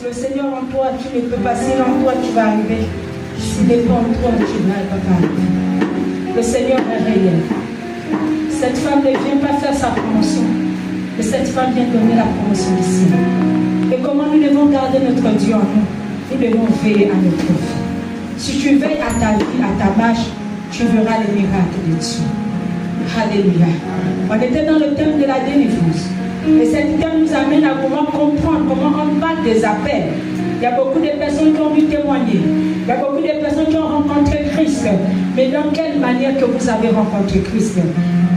Le Seigneur en toi, tu ne peux pas. S'il en toi, tu vas arriver. S'il n'est pas en toi, tu ne vas pas arriver. Le Seigneur est réel. Cette femme ne vient pas faire sa promotion, mais cette femme vient donner la promotion du Seigneur. Et comment nous devons garder notre Dieu en nous? Nous devons veiller à notre vie. Si tu veilles à ta vie, à ta marche, tu verras les miracles de Dieu. Alléluia. On était dans le thème de la délivrance. Et cet thème nous amène à comment comprendre, comment on bat des appels. Il y a beaucoup de personnes qui ont dû témoigner. Il y a beaucoup de personnes qui ont rencontré Christ. Mais dans quelle manière que vous avez rencontré Christ?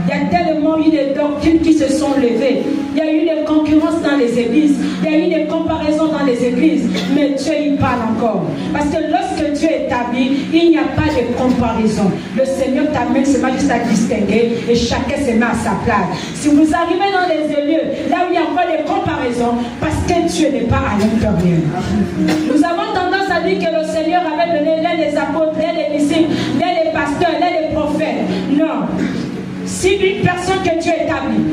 Il y a tellement eu des doctrines qui se sont levées. Il y a eu des concurrences dans les églises. Il y a eu des comparaisons dans les églises. Mais Dieu y parle encore. Parce que lorsque Dieu établit, il n'y a pas de comparaison. Le Seigneur t'amène seulement juste à distinguer et chacun se met à sa place. Si vous arrivez dans les lieux, là où il y a encore des comparaisons, parce que Dieu n'est pas à l'intérieur. Nous avons tendance à dire que le Seigneur avait donné l'un des apôtres, l'un des disciples, l'un des pasteurs, l'un des prophètes. Non. Si une personne que Dieu établit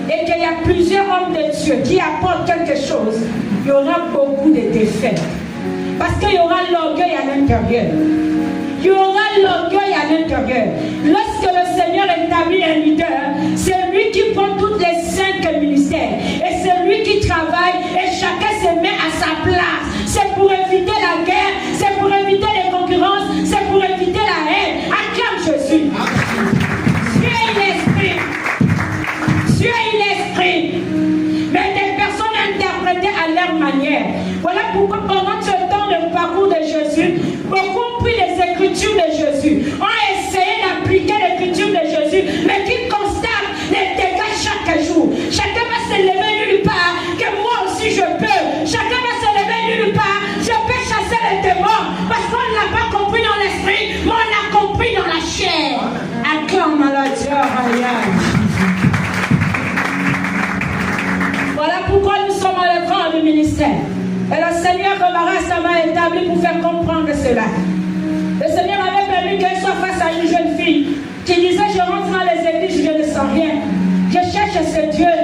et qu'il y a plusieurs hommes de Dieu qui apportent quelque chose, il y aura beaucoup de défaites. Parce qu'il y aura l'orgueil à l'intérieur. Il y aura l'orgueil à l'intérieur. Lorsque le Seigneur établit un leader, c'est lui qui prend toutes les 5 ministères. Et c'est lui qui travaille et chacun se met à sa place. C'est pour éviter la guerre, c'est pour éviter les concurrences, c'est pour éviter la haine. Acclame Jésus. Dieu est l'esprit. Dieu est l'esprit. Mais des personnes interprétées à leur manière. Voilà pourquoi pendant ce temps de parcours de Jésus, beaucoup ont pris les écritures de Jésus, ont essayé d'appliquer l'écriture de Jésus, mais qui constatent les dégâts chaque jour. Chacun va se lever nulle part, que moi aussi je peux. Chacun va se lever nulle part, je peux chasser les démons, parce qu'on ne l'a pas compris dans l'esprit, mais on l'a compris dans la chair. Acclame à la Dieu. Voilà pourquoi nous sommes à l'écran du ministère. Et le Seigneur m'a établi pour faire comprendre cela. Le Seigneur avait permis qu'elle soit face à une jeune fille qui disait: je rentre dans les églises, je ne sens rien. Je cherche ce Dieu.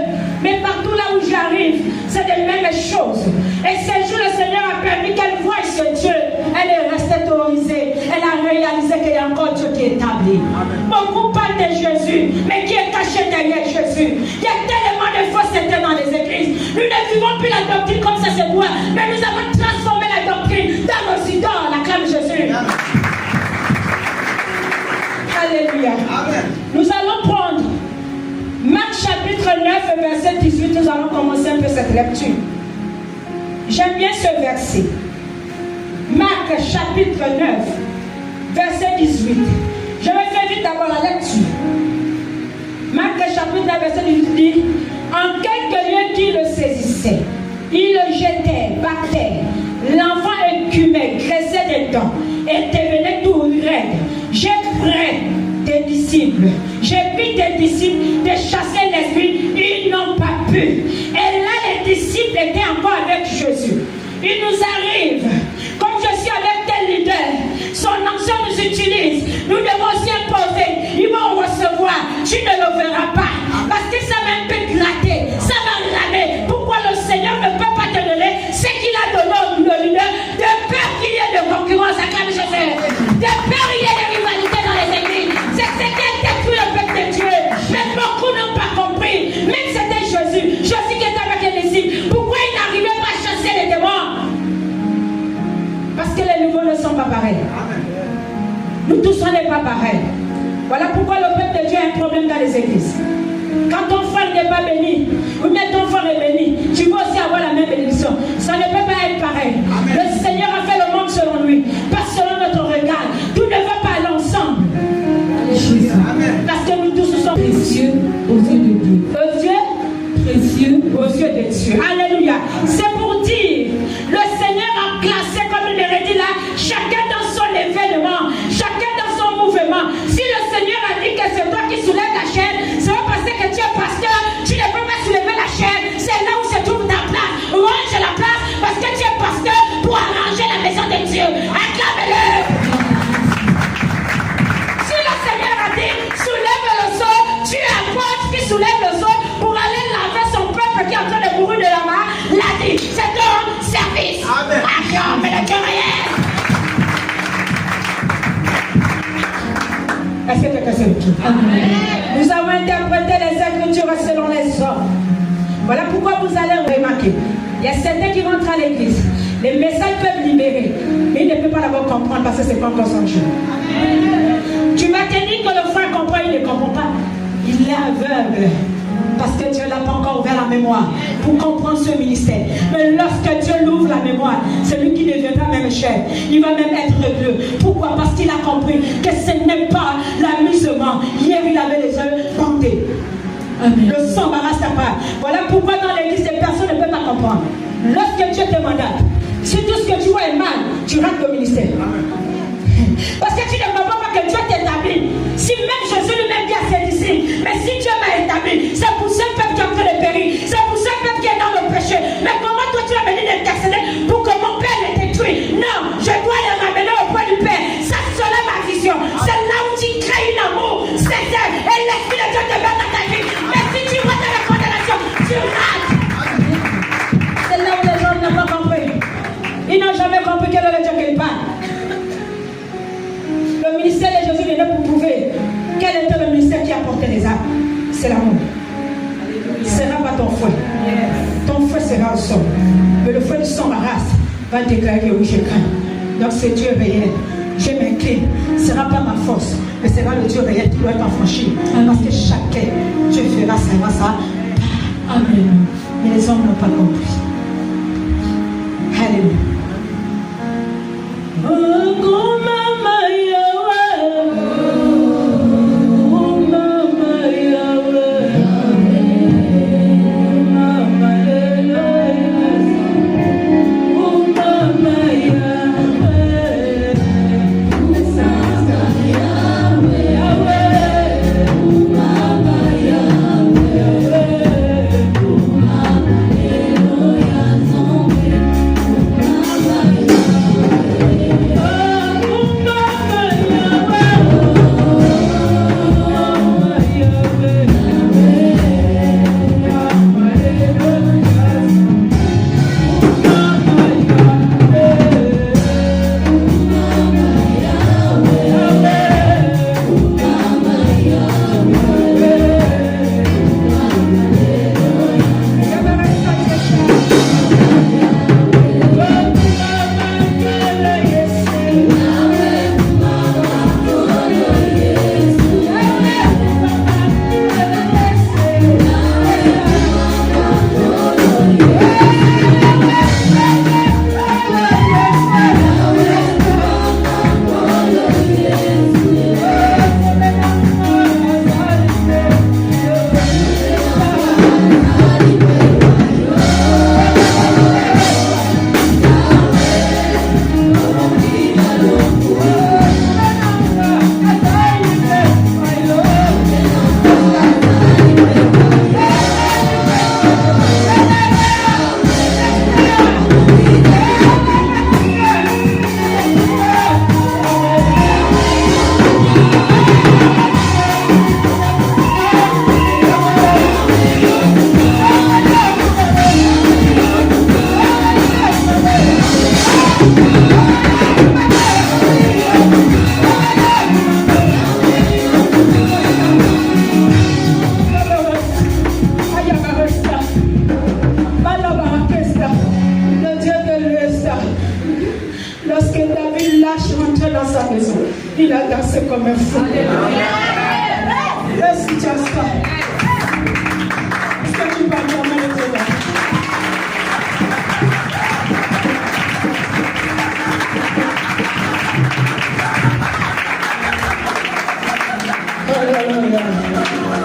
Mais partout là où j'arrive, c'est les mêmes choses. Et ce jour, le Seigneur a permis qu'elle voie ce Dieu. Elle est restée terrorisée. Elle a réalisé qu'il y a encore Dieu qui est établi. Beaucoup parlent de Jésus, mais qui est caché derrière Jésus? Il y a tellement de fausseté dans les églises. Nous ne vivons plus la doctrine comme ça se doit, mais nous avons transformé la doctrine dans nos idoles. Acclame Jésus. Alléluia. Amen. Nous allons prendre Marc chapitre 9, verset 18. Nous allons commencer un peu cette lecture. J'aime bien ce verset. Marc chapitre 9, verset 18. Je vais faire vite d'abord la lecture. Marc chapitre 9, verset 18 dit: en quelques lieux qui le saisissaient, il le jetait par terre. L'enfant écumait, graissait des dents et devenait tout raide. J'ai pris tes disciples, j'ai pris tes disciples de chasser l'esprit, ils n'ont pas pu. Et là, les disciples étaient encore avec Jésus. Il nous arrive, comme je suis avec tel leader, son ancien nous utilise, nous devons aussi imposer, ils vont recevoir, tu ne le verras pas, parce que ça va un peu gratter, ça va ramer. Pourquoi le Seigneur ne peut pas te donner ce qu'il a donné au leader, de peur qu'il y ait de concurrence, acclame Jésus, de peur qu'il y ait de rivalité dans les églises. C'est ce qui a détruit le peuple de Dieu, mais beaucoup n'ont pas compris. Même c'était Jésus qui était avec les disciples. Pourquoi il n'arrivait pas à chasser les démons? Parce que les nouveaux ne sont pas pareils. Nous tous on n'est pas pareils. Voilà pourquoi le peuple de Dieu a un problème dans les églises. Quand ton frère n'est pas béni, ou bien ton frère est béni, tu peux aussi avoir la même bénédiction. Ça ne peut pas être pareil. Amen. Le Seigneur a fait le monde selon lui, pas selon notre regard. Tout ne va pas aller ensemble. Amen. Parce que nous tous sommes précieux aux yeux de Dieu. Aux yeux précieux aux yeux de Dieu. Alléluia. C'est pour dire, le Seigneur a classé, comme il l'aurait dit là, chacun dans son événement, chacun dans son mouvement. Si le Seigneur a dit que c'est toi qui soulèves la chaîne, c'est pas parce que tu es pasteur, tu ne peux pas soulever la chaîne. C'est là où se trouve ta place. Range la place parce que tu es pasteur pour arranger la maison de Dieu. Acclame-le. Si le Seigneur a dit soulève le seau, tu es apôtre qui soulève le seau pour aller laver son peuple qui est en train de mourir de la main, l'a dit. C'est ton service. Acclame le Dieu réel. Est-ce que quelqu'un s'est dit? Nous avons interprété les Écritures selon les hommes. Voilà pourquoi vous allez remarquer. Il y a certains qui rentrent à l'église. Les messages peuvent libérer, mais ils ne peuvent pas d'abord comprendre parce que c'est pas encore son jeu. Tu vas te dire que le frère comprend, il ne comprend pas. Il est aveugle. Parce que Dieu n'a pas encore ouvert la mémoire pour comprendre ce ministère. Mais lorsque Dieu l'ouvre la mémoire, c'est lui qui deviendra même chef. Il va même être bleu. Pourquoi? Parce qu'il a compris que ce n'est pas l'amusement. Hier, il avait les yeux bandés. Le sang m'arrache ta part. Voilà pourquoi dans l'église, les personnes ne peuvent pas comprendre. Lorsque Dieu te mandate, si tout ce que tu vois est mal, tu rates le ministère. Parce que tu ne comprends pas que Dieu t'établit. Si même Jésus lui-même dit à ses disciples, mais si Dieu m'a établi, c'est pour ce peuple qui est en train de périr, c'est pour ce peuple qui est dans le péché. Mais comment toi tu vas venir d'intercéder pour que mon Père les détruise? Non, je dois les ramener au point du Père. Ça sera ma vision. C'est là où tu crées un amour sincère et l'Esprit de Dieu te met dans ta vie. Mais si tu vas dans la condamnation, tu rates. C'est là où les gens n'ont pas compris. Ils n'ont jamais compris quel est le Dieu qu'ils parlent. Le ministère de Jésus est là pour prouver quel était le ministère qui apportait les âmes. C'est l'amour. Ce ne sera pas ton fouet. Ton fouet sera au sol. Mais le fouet du sang, ma race, va déclarer oui, je crains. Donc c'est Dieu réel. Je m'incline. Ce ne sera pas ma force, mais ce sera le Dieu réel qui doit être affranchi. Parce que chacun, Dieu fera seulement ça. Amen. Mais les hommes n'ont pas compris. Alléluia.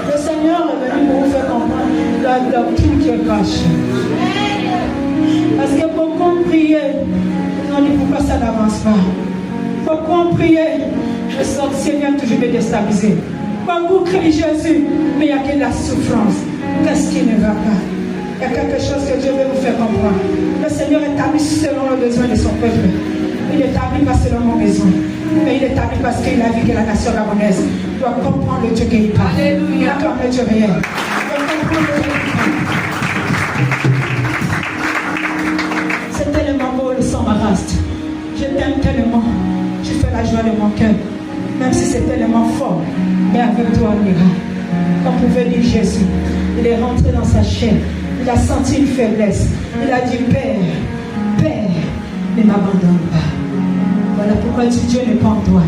Le Seigneur est venu pour vous faire comprendre la doctrine qui est cachée. Parce que beaucoup ont prié, ils ont dit pourquoi ça n'avance pas. Beaucoup ont prié, le sorcier vient toujours me déstabiliser. Beaucoup crient Jésus, mais il n'y a que la souffrance. Qu'est-ce qui ne va pas? Il y a quelque chose que Dieu veut vous faire comprendre. Le Seigneur établit selon le besoin de son peuple. Il n'établit pas selon mon besoin, mais il établit parce qu'il a vu que la nation gabonaise doit comprendre le Dieu qu'il parle. Alléluia. D'accord, le Dieu réel. C'était le moment où le sang Mais avec toi, on ira. Comme pouvait dire Jésus, il est rentré dans sa chair. Il a senti une faiblesse. Il a dit, Père, Père, ne m'abandonne pas. Voilà pourquoi Dieu n'est pas en toi.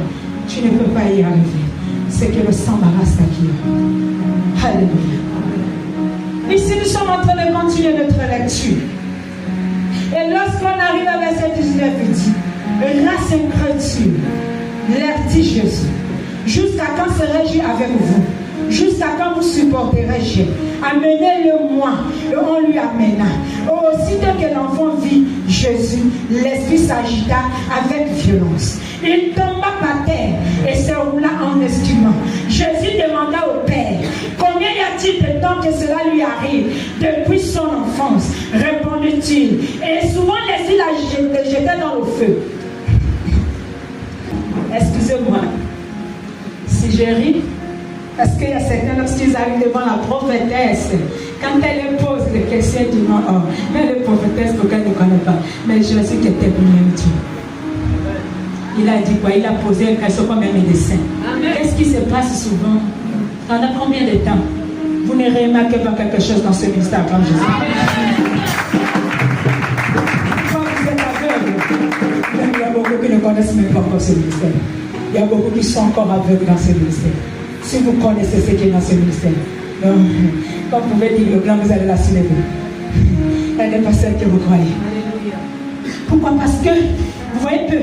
Tu ne peux pas y arriver. C'est que le sang m'arrache qui. Alléluia. Ici, nous sommes en train de continuer notre lecture. Et lorsqu'on arrive à verset 19, il dit, race incrédule, leur dit Jésus, jusqu'à quand serai-je avec vous? Jusqu'à quand vous supporterai-je? Amenez-le-moi. Et on lui amena. Aussitôt que l'enfant vit Jésus, l'esprit s'agita avec violence. Il tomba par terre et se roula en exclamant. Jésus demanda au Père, combien y a-t-il de temps que cela lui arrive depuis son enfance? Répondit-il. Et souvent l'esprit l'a jeté dans le feu. Excusez-moi si je ris. Parce qu'il y a certains, lorsqu'ils arrivent devant la prophétesse, quand elle pose des questions, ils disent non, oh, mais la prophétesse, pourquoi elle ne connaît pas? Mais Jésus qui était lui-même Dieu. Il a dit quoi? Il a posé une question comme un médecin. Qu'est-ce qui se passe souvent? Pendant combien de temps? Vous ne remarquez pas quelque chose dans ce ministère comme Jésus? Quand vous êtes aveugle, il y a beaucoup qui ne connaissent même pas encore ce ministère. Il y a beaucoup qui sont encore aveugles dans ce ministère. Si vous connaissez ce qui est dans ce ministère, comme vous pouvez dire, le blanc, vous allez la soulever. Elle n'est pas celle que vous croyez. Pourquoi? Parce que, vous voyez que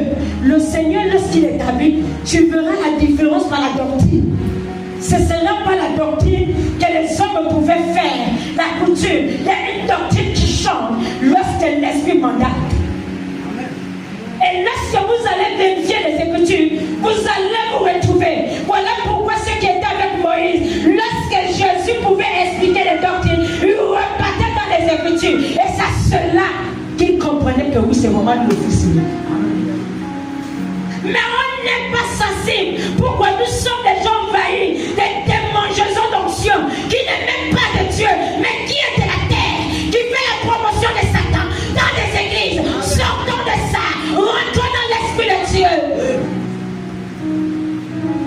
le Seigneur, lorsqu'il établit, tu verras la différence par la doctrine. Ce ne sera pas la doctrine que les hommes pouvaient faire, la coutume. Il y a une doctrine qui change lorsque l'Esprit mandate. Et lorsque vous allez vérifier les Écritures, vous allez vous retrouver. Voilà pourquoi ceux qui étaient avec Moïse, lorsque Jésus pouvait expliquer les doctrines, il repartait dans les Écritures. Et c'est cela qu'ils comprenaient que oui, c'est vraiment l'office. Mais on n'est pas sensible. Pourquoi nous sommes des gens envahis, des démangeaisons d'onction, qui n'aiment même pas de Dieu, mais qui est de la terre, qui fait la promotion de Satan dans les églises. Sortons de ça. Rentrons dans l'Esprit de Dieu.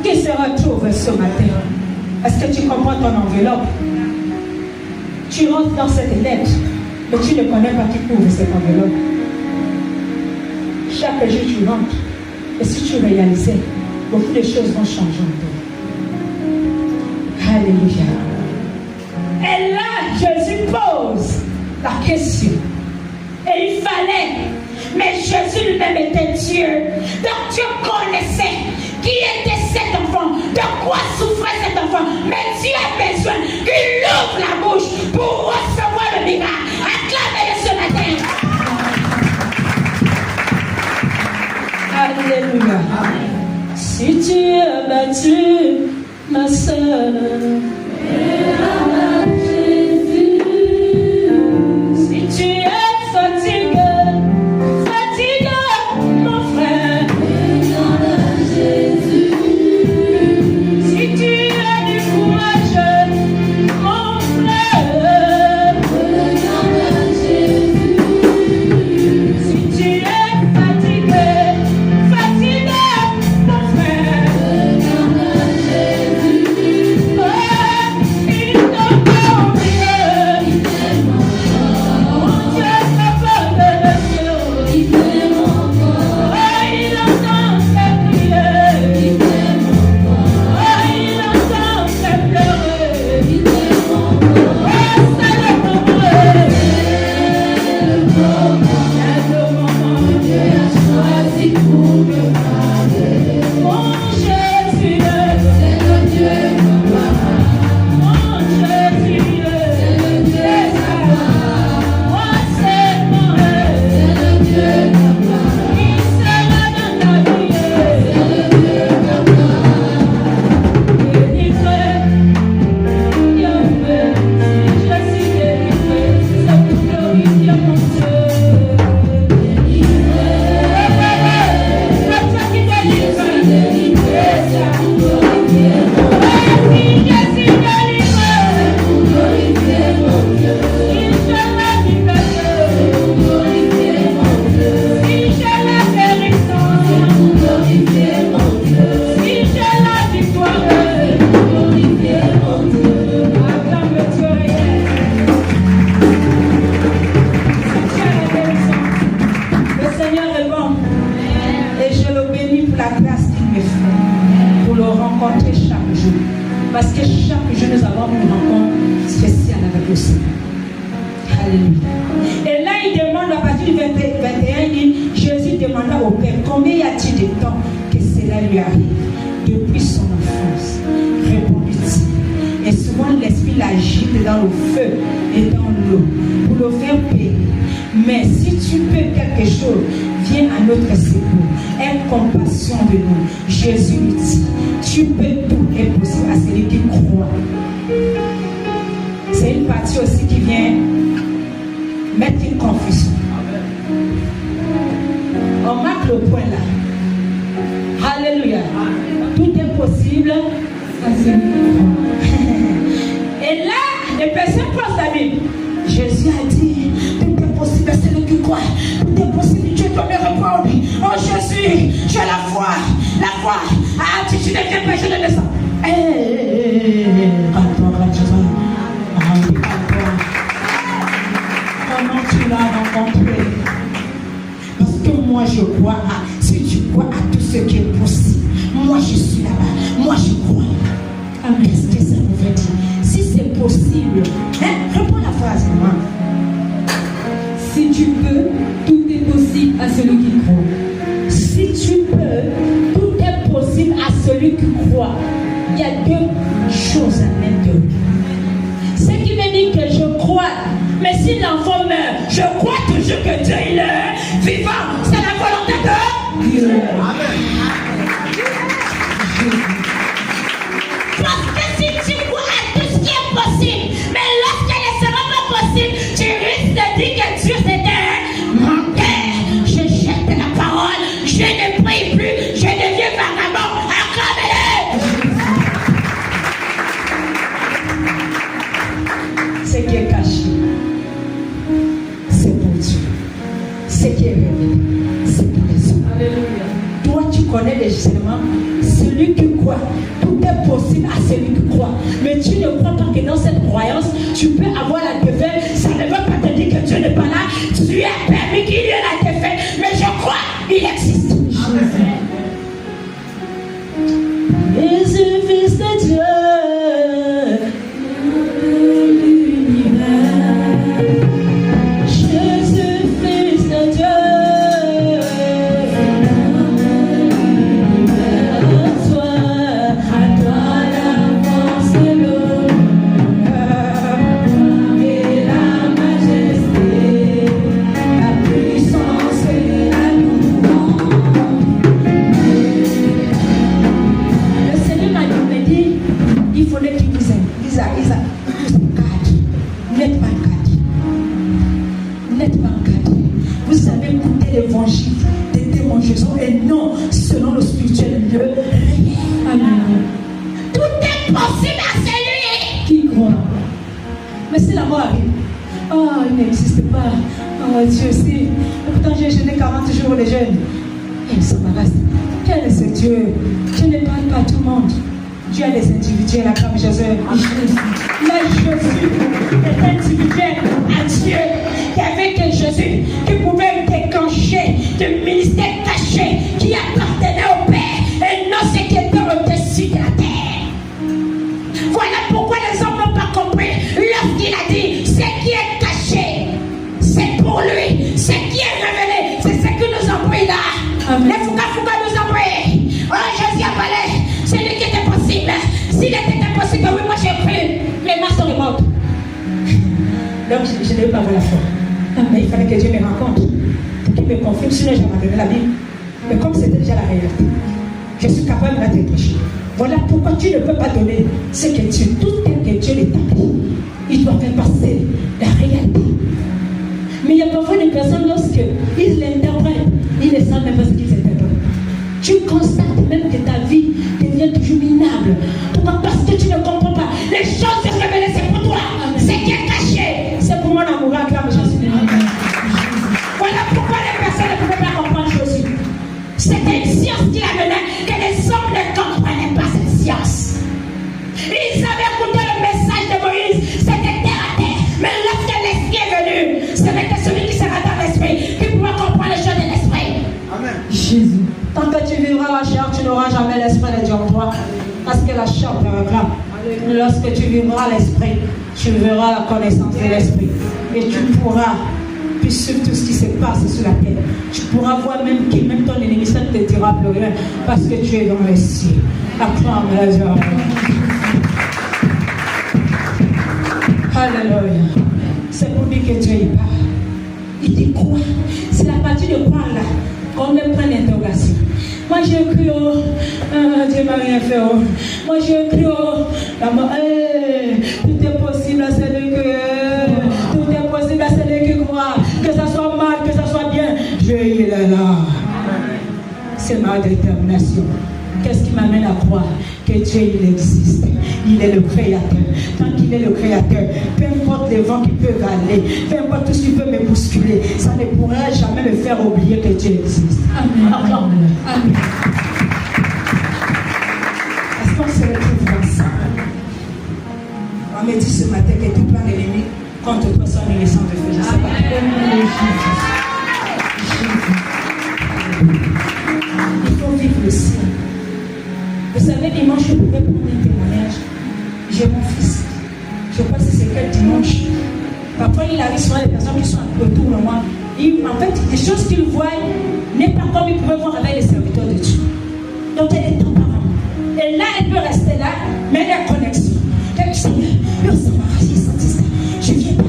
Qui se retrouve ce matin? Est-ce que tu comprends ton enveloppe? Tu rentres dans cette lettre, mais tu ne connais pas qui couvre cette enveloppe. Chaque jour tu rentres. Et si tu réalisais, beaucoup de choses vont changer en toi. Alléluia. Et là, Jésus pose la question. Et il fallait. Mais Jésus lui-même était Dieu. Donc Dieu connaissait qui était cet enfant, de quoi souffrait cet enfant. Mais Dieu a besoin qu'il ouvre la bouche pour recevoir le miracle. Acclamez-le ce matin. Alléluia. Si tu es battu, ma sœur, si tu es fatigué, mon frère, si tu as du courage, mon frère, si tu es fatigué, mon frère, il Alléluia. Et là, il demande, à partir du 21, Jésus demanda au Père, combien y a-t-il de temps que cela lui arrive? Depuis son enfance, répondit-il. Et souvent, l'esprit l'agite dans le feu et dans l'eau pour le faire payer. Mais si tu peux quelque chose, viens à notre secours. Aie compassion de nous. Jésus lui dit, tu peux, tout est possible à celui qui croit. C'est une partie aussi qui vient mettre une confusion. On marque le point là. Alléluia. Tout est possible à celui qui croit. Et là, les personnes posent la Bible. Jésus a dit, tout est possible à celui qui croit. Tout est possible, Dieu doit me répondre. Oh Jésus, j'ai la foi. La foi. Ah, tu n'es qu'un péché de naissance. Comment tu l'as rencontré? Parce que moi je crois à, si tu crois à tout ce qui est possible, moi je suis là-bas, moi je crois. Qu'est-ce que ça veut dire? Si c'est possible, réponds la phrase, maman. Si tu peux, tout est possible à celui qui croit. Si tu peux, tout est possible à celui qui croit. Il y a deux choses à l'intérieur. Ce qui veut dire que je crois, mais si l'enfant meurt, je crois toujours que Dieu il est vivant. C'est la volonté de Dieu. Parce que si tu crois à tout ce qui est possible, mais lorsqu'elle ne sera pas possible, tu risques de dire que Dieu c'était mon père. Je jette la parole, je ne prie plus, je deviens vagabond. Acclamez-le. Ce qui est caché, c'est pour Dieu. Ce qui est révélé, c'est pour les hommes. Alléluia. Toi, tu connais les éléments. Celui qui croit, tout est possible à celui qui croit. Mais tu ne crois pas que dans cette croyance, tu peux avoir la défaite. Ça ne veut pas te dire que Dieu n'est pas là. Tu as permis qu'il y ait la défaite. Mais je crois, il existe. Amen. Jésus, Fils de Dieu. Dieu si, pourtant j'ai jeûné 40 jours de jeûne. Il s'embarrasse. Quel est ce Dieu? Dieu ne parle pas à tout le monde. Dieu a des individuels là comme Jésus. Mais Jésus est individuel à Dieu. Il y avait que Jésus qui pouvait déclencher de ministère caché qui appartenait au Père et non ce qui était au-dessus de la terre. Voilà pourquoi les hommes n'ont pas compris lorsqu'il a dit ce qui est caché. C'est pour lui. Ce qui est révélé, c'est ce que nous envoie là. Amen. Les Fouka nous envoient. Oh, Jésus a parlé. C'est lui qui était possible. S'il était impossible, oui, moi j'ai cru. Les mains sont mortes. Donc, je ne veux pas avoir la foi. Mais il fallait que Dieu me rencontre. Pour qu'il me confirme. Sinon, je m'en donné la Bible. Mais comme c'était déjà la réalité, je suis capable de te prêcher. Voilà pourquoi tu ne peux pas donner ce que Dieu, tout ce que Dieu l'établit. Il doit faire passer la réalité. Mais il y a parfois des personnes, lorsqu'ils l'interprètent, ils ne savent même pas ce qu'ils interprètent. Tu constates même que ta vie devient toujours minable. Pourquoi? Parce que tu ne comprends pas. Les choses révélées, c'est pour toi. Ce qui est caché, c'est pour mon amour. Acclame Jésus. Voilà pourquoi les personnes ne pouvaient pas comprendre Jésus. C'était une science qui amenait que les hommes ne comprenaient pas cette science. Ils avaient écouté le message de Moïse, c'était terre à terre. Mais lorsque l'esprit est venu, ce n'était celui qui sera dans l'esprit qui pourra comprendre les choses de l'esprit. Amen. Jésus. Tant que tu vivras la chair, tu n'auras jamais l'esprit de Dieu en toi. Parce que la chair te réclame. Lorsque tu vivras l'esprit, tu verras la connaissance de l'Esprit. Et tu pourras puis suivre tout ce qui se passe sur la terre. Tu pourras voir même ton ennemi, ça ne te dira plus rien parce que tu es dans les cieux. Acclame la joie. Alléluia. C'est pour lui que Dieu y parle. Il dit quoi? C'est la partie de quoi là qu'on me prend l'interrogation. Moi j'ai cru Dieu m'a rien fait. Moi j'ai cru tout est possible à celui que tout est possible à celui qui croit. Que ça soit mal, que ça soit bien. Dieu il est là. C'est ma détermination. Qu'est-ce qui m'amène à croire que Dieu il existe? Il est le créateur. Tant qu'il est le créateur, peu importe les vents qui peuvent aller, peu importe tout ce qui peut me bousculer, ça ne pourra jamais me faire oublier que Dieu existe. Amen. Amen. Amen. Est-ce qu'on se retrouve dans ça? On me dit ce matin que tout plan l'ennemi contre toi sont innocents de feu. Je ne sais pas. Il faut vivre le ciel. Vous savez, dimanche, je pouvais prendre un témoignage. J'ai mon fils. Je ne sais pas si c'est quel dimanche. Parfois, il arrive souvent des personnes qui sont autour de moi. En fait, les choses qu'il voit n'est pas comme il pouvait voir avec les serviteurs de Dieu. Donc, elle est temporaire. Et là, elle peut rester là, mais elle a connexion. Elle dit, Seigneur, ça m'a senti ça. Je viens pas,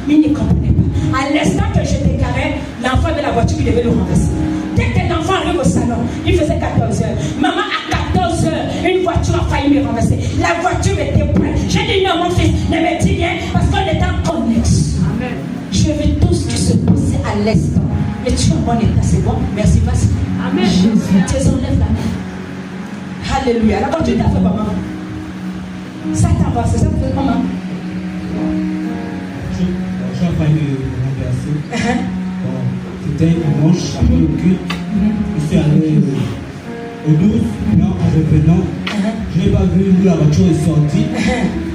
mais il ne comprenait pas. À l'instant que je déclarais, l'enfant de la voiture, il devait le renverser. Dès que l'enfant arrive au salon, il faisait 14 heures. Maman, à 14 heures, une voiture a failli me renverser. La voiture était prête. J'ai dit non, mon fils, ne me dis rien parce qu'on est en connexion. Amen. Je veux tout ce qui se passait à l'instant. Mais tu es en bon état, c'est bon. Merci, vas-y. Amen. Jésus, tu enlèves la main. Alléluia. La voiture t'a fait comment? Ça t'a passé, ça t'a fait comment? J'ai failli me renverser. C'était un dimanche, après le culte. Je suis allé au 12, là, en revenant. Je n'ai pas vu où la voiture est sortie.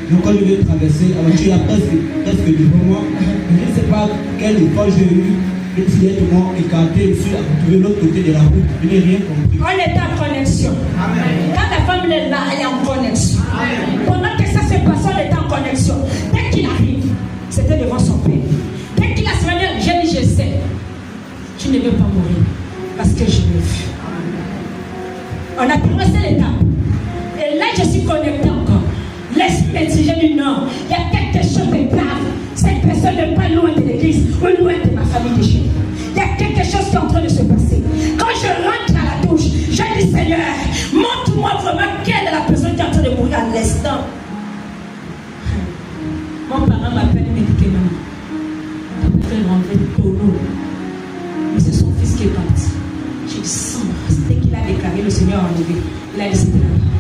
Donc quand je vais traverser, la voiture est presque devant moi. Je ne sais pas quel effort j'ai eu. Le directement écarté, je suis retrouvé de l'autre côté de la route. Je n'ai rien compris. On est en connexion. Amen. Quand la femme est là, elle est en connexion. Amen. Pendant que ça se passe, on est en connexion. Dès qu'il arrive, c'était devant son père. Dès qu'il a se dit, j'ai dit, je sais. Tu ne veux pas mourir parce que je l'ai vu. On a traversé l'étape. Et là, je suis connecté encore. L'esprit me dit, j'ai dit non. Il y a quelque chose de grave. Cette personne n'est pas loin de l'église ou loin de ma famille de chez nous. Il y a quelque chose qui est en train de se passer. Quand je rentre à la douche, je dis Seigneur, montre-moi vraiment quelle est la personne qui est en train de mourir à l'instant. Mon parent m'appelle et me dit que maman, tu peux rentrer tonneau. Mais c'est son fils qui est parti. J'ai dit sans grâce. Dès qu'il a déclaré, le Seigneur a enlevé. Il a dit c'était là-bas.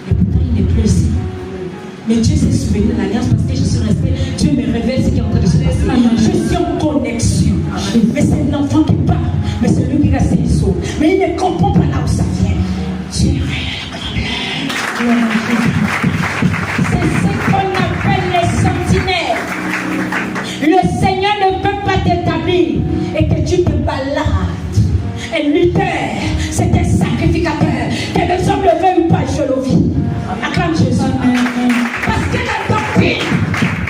Et pourtant il n'est plus ici. Mais Dieu s'est souvenu de l'alliance parce que je suis restée. Dieu me révèle ce qui est en train de se passer. Je suis en connexion. Mais c'est l'enfant qui part. Mais celui qui reste, il sauve. Mais il ne comprend pas là où ça vient. Dieu est réel. C'est ce qu'on appelle les sentinelles. Le Seigneur ne peut pas t'établir et que tu te balades. Un lutteur, c'est un sacrificateur. Que le sang le veuille ou pas, je le vis. Acclame Jésus. Parce que la doctrine,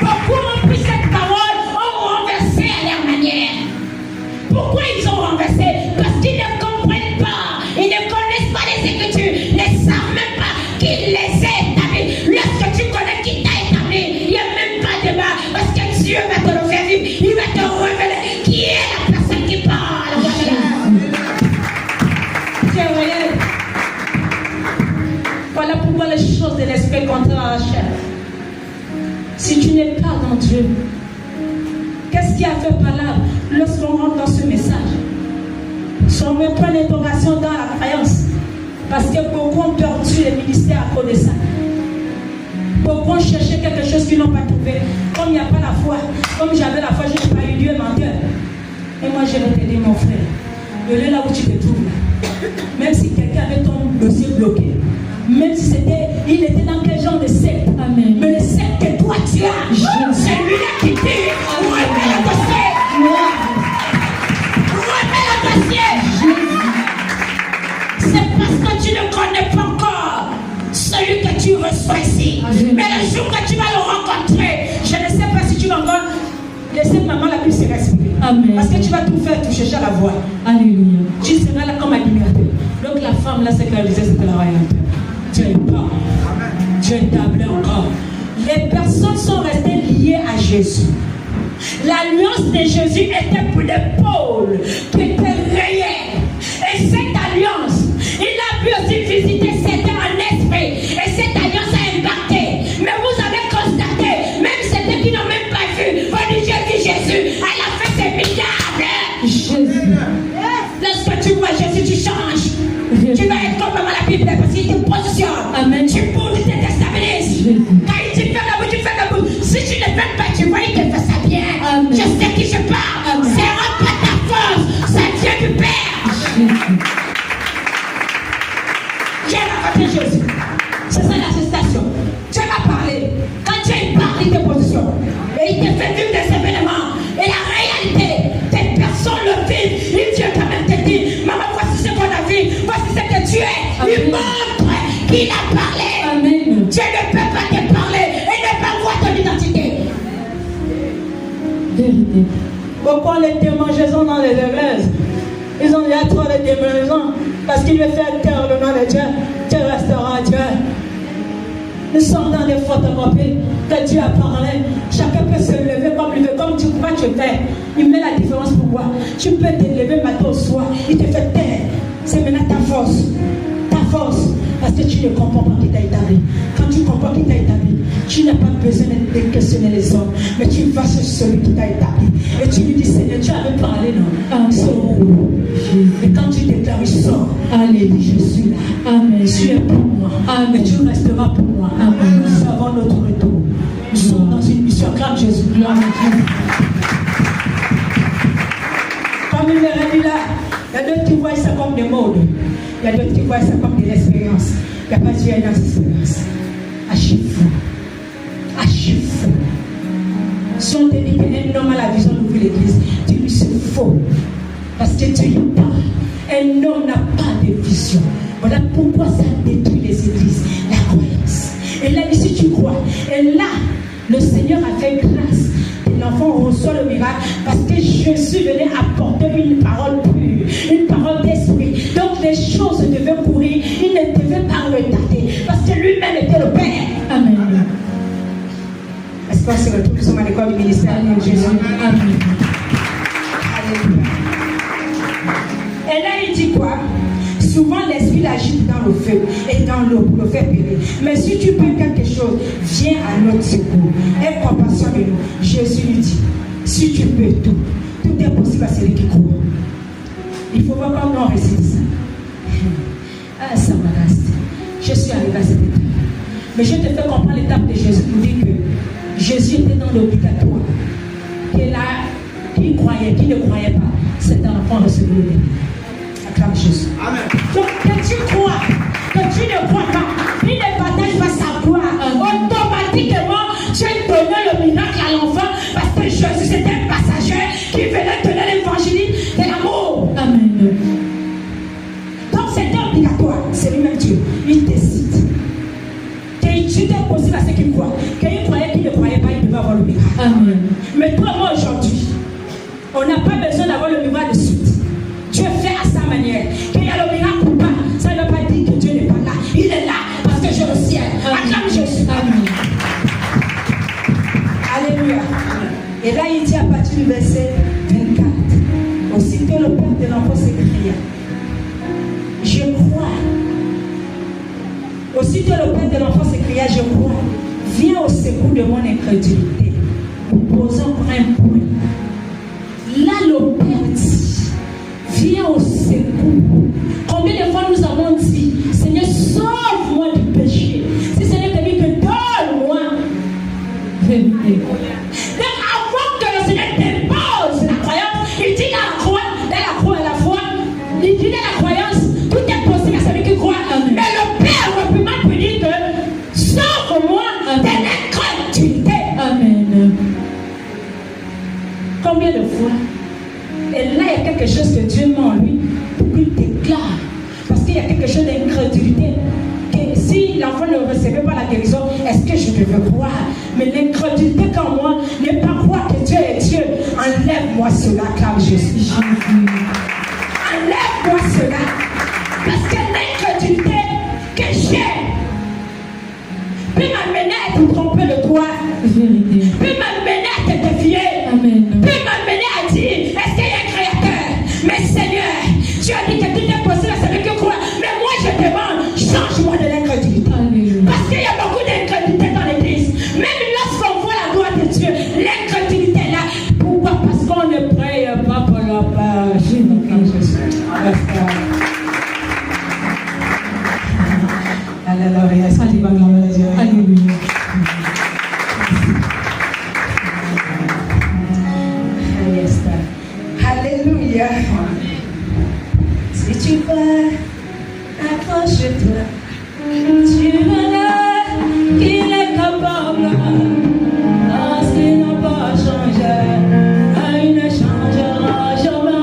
beaucoup ont pris cette parole, ont renversé à leur manière. Pourquoi ils ont renversé? Parce qu'ils ne comprennent pas. Ils ne connaissent pas les Écritures. Ils ne savent même pas qui les a établis. Lorsque tu connais qui t'a établi, il n'y a même pas de débat. Parce que Dieu va te le faire vivre. Il va te révéler qui est la personne qui parle. Voilà pourquoi les choses de l'esprit contraires à la chair. Si tu n'es pas dans Dieu, qu'est-ce qui a fait valable lorsqu'on rentre dans ce message? Si on met point d'interrogation dans la croyance, parce que beaucoup ont perdu le ministère à cause de ça. Beaucoup ont cherché quelque chose qu'ils n'ont pas trouvé. Comme il n'y a pas la foi, comme j'avais la foi, je n'ai pas eu Dieu menteur. Et moi je vais te dire mon frère, le lieu là où tu te trouves là, même si quelqu'un avait ton dossier bloqué, même si il était dans quel genre de secte, amen. Mais le secte que toi tu as, c'est lui-là qui dit, remets le dossier, remets le dossier. C'est parce que tu ne connais pas encore celui que tu reçois ici. Amen. Mais le jour que tu vas le rencontrer, Laissez maman la puisse respirer. Amen. Parce que tu vas tout faire, tu cherches à la voir. Alléluia. Tu seras là comme admirateur. Donc la femme là, c'est qu'elle disait, c'était la royauté. Dieu est pas. Dieu est tablé encore. Les personnes sont restées liées à Jésus. L'alliance de Jésus était pour les pauvres qui étaient réels. Et cette alliance, il a pu aussi visiter certains en esprit. Et cette alliance a impacté. Mais vous avez constaté, même certains qui n'ont même pas vu, on dit Jésus, elle a fait ses miracles. Jésus. Lorsque tu vois Jésus, tu changes. Tu vas être comme la Bible parce qu'il te positionne. Amen. Tu bouges, tu te déstabilises. Quand il te fait la bouche, tu fais la bouche. Si tu ne fais pas, tu vois, il te fait ça bien. Amen. Je sais qui je parle. Amen. C'est pas ta force, ça vient du Père. J'ai rencontré Jésus. C'est ça l'attestation. Tu vas parler. Quand tu parles, il te positionne. Et il te fait vivre des événements. Et la réalité, des personnes le vivent. Il vient quand même te dire, maman, voici ce qu'on a vu. Voici ce que tu es. Amen. Il montre qu'il a parlé. Amen. Dieu ne peut pas te parler et ne pas voir ton identité. Vérité. Pourquoi les démangeaisons dans les églises? Ils ont dit à toi les démangeaisons parce qu'il veut faire taire le nom de Dieu. Dieu restera Dieu. Nous sommes dans des photocopies que Dieu a parlé. Chacun peut se lever comme il veut, comme tu crois tu fais. Il met la différence pour moi. Tu peux te lever matin au soir. Il te fait taire. C'est maintenant ta force. Ta force. Parce que tu ne comprends pas qui t'a établi. Quand tu comprends qui t'a établi, tu n'as pas besoin de questionner les hommes. Mais tu vas sur celui qui t'a établi. Et tu lui dis, Seigneur, tu avais parlé, non? Amen. Sors. Et quand tu déclares, il sort. Allez. Je suis là. Amen. Tu es pour moi. Amen. Et tu resteras pour moi. Amen. Nous avons notre retour. Nous sommes dans une mission. Acclame Jésus. Gloire à Dieu. Comme il l'aurait dit là, il y a d'autres qui voient ça comme des modes. Il y a d'autres qui voient ça comme de l'expérience. Il n'y a pas Dieu dans l'expérience. Achille-vous. Achille-vous. Si on te dit qu'un homme a la vision d'ouvrir l'église, tu lui c'est faux. Parce que Dieu y parle. Un homme n'a pas de vision. Voilà pourquoi ça détruit les églises. La croyance. Et là, ici, tu crois. Et là, le Seigneur a fait grâce. Et l'enfant reçoit le miracle parce que Jésus venait apporter une parole pure, une parole d'esprit. Donc les choses devaient courir. Il ne devait pas retarder parce que lui-même était le Père. Amen. Est-ce qu'on se retrouve sur à l'école du ministère de Jésus? Amen. Alléluia. Et là, il dit quoi? Souvent, l'esprit l'agite dans le feu et dans l'eau pour le faire périr. Mais si tu peux quelque chose, viens à notre secours. Aie compassion de nous. Jésus lui dit, si tu peux tout, tout est possible à celui qui croit. Il faut voir comment on récite ça. Ah, ça m'agace. Je suis arrivé à cette étape. Mais je te fais comprendre l'étape de Jésus pour dire que Jésus était dans l'obligatoire. Et là, qui croyait, qui ne croyait pas, c'est un enfant de ce monde. Acclame Jésus. Amen. Donc, que tu crois, que tu ne crois pas, il ne partage pas sa gloire. Automatiquement, tu as donné le miracle à l'enfant parce que Jésus c'était un passager qui venait donner l'évangile de l'amour. Amen. Donc, c'était obligatoire. C'est lui-même Dieu. Il décide. Que tu t'es possible à ceux qui croient. Qu'il croyait, qu'il ne croyait pas, il devait avoir le miracle. Amen. Mais toi, moi, aujourd'hui, on n'a pas besoin d'avoir le miracle de suite. Dieu fait à sa manière. Qu'il y a le miracle ou pas, ça ne veut pas dire que Dieu n'est pas là. Il est là parce que je le ciel. Acclame Jésus. Amen. Alléluia. Et là, il dit à partir du verset 24. Aussitôt le père de l'enfant s'écria. Je crois. Aussitôt le père de l'enfant s'écria, je crois. Viens au secours de mon incrédulité. Nous posons pour un point. Là, le père dit, viens au secours. Combien de fois nous avons dit, Seigneur, sauve-moi du péché. Si ce n'est que lui que donne-moi. Donc, avant que le Seigneur dépose la croyance, il dit la foi, il dit dans la croyance, tout est possible à celui qui croit. Mais le Père réprimande pour dire que sauve-moi de l'incrédulité. Amen. Combien de fois? Et là, il y a quelque chose que Dieu met en lui pour qu'il déclare. Parce qu'il y a quelque chose d'incrédulité. Que si l'enfant ne recevait pas la guérison, est-ce que je devais croire? Mais l'incrédulité qu'en moi n'est pas croire que Dieu est Dieu. Jésus. Enlève-moi cela. Parce que l'incrédulité que j'ai peut m'amener à te tromper de toi. Peut m'amener à te défier. Peut m'amener à dire, est-ce qu'il y a un créateur? Mais Seigneur, tu as dit que tout est possible à celui qui croit. Mais moi je demande, change-moi de l'incrédulité. Parce qu'il y a beaucoup d'incrédulité dans l'église. Même lorsqu'on voit la gloire de Dieu, l'incrédulité est là. Pourquoi? Parce qu'on ne prie pas pour la page. Alléluia. Alléluia. Si tu vas, accroche-toi. Tu verras qu'il est capable. Parce qu'il n'a pas changé. Il ne changera jamais.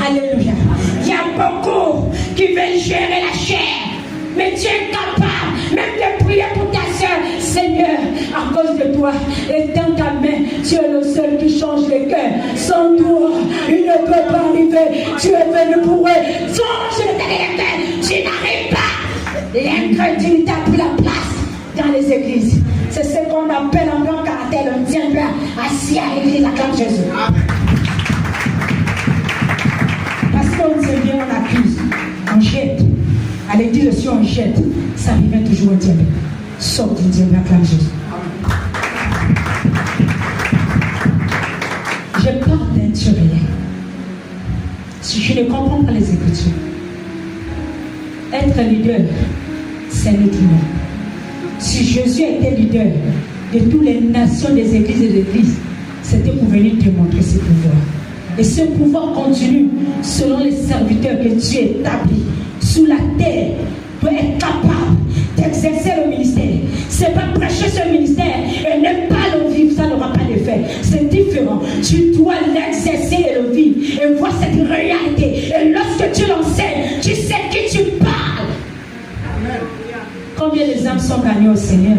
Alléluia. Il y a beaucoup qui veulent gérer la chair. Mais tu es capable même de prier pour ta soeur. Seigneur, à cause de toi, éteins ta main. Tu es le seul qui change les cœurs. Sans toi, il ne peut pas arriver. Tu es venu pour eux. Change le cœur. Tu n'arrives pas. L'incrédulité a pris la place dans les églises. C'est ce qu'on appelle en grand caractère le tien père assis à l'église, acclame Jésus. Parce qu'on dit bien, on accuse, on jette. À l'église aussi, on jette. Ça revient toujours au tien père. Sors du tien père, acclame Jésus. Je parle d'intérieur. Si je ne comprends pas les Écritures, être leader, c'est notre nom. Si Jésus était leader de toutes les nations des églises et des églises, c'était pour venir te montrer ce pouvoir. Et ce pouvoir continue selon les serviteurs que Dieu établit sous la terre pour être capable d'exercer le ministère. C'est pas prêcher ce ministère et ne pas le vivre, ça n'aura pas d'effet. C'est différent. Tu dois l'exercer et le vivre et voir cette réalité. Et lorsque tu l'enseignes, tu sais qui tu parles. Amen. Combien les âmes sont gagnées au Seigneur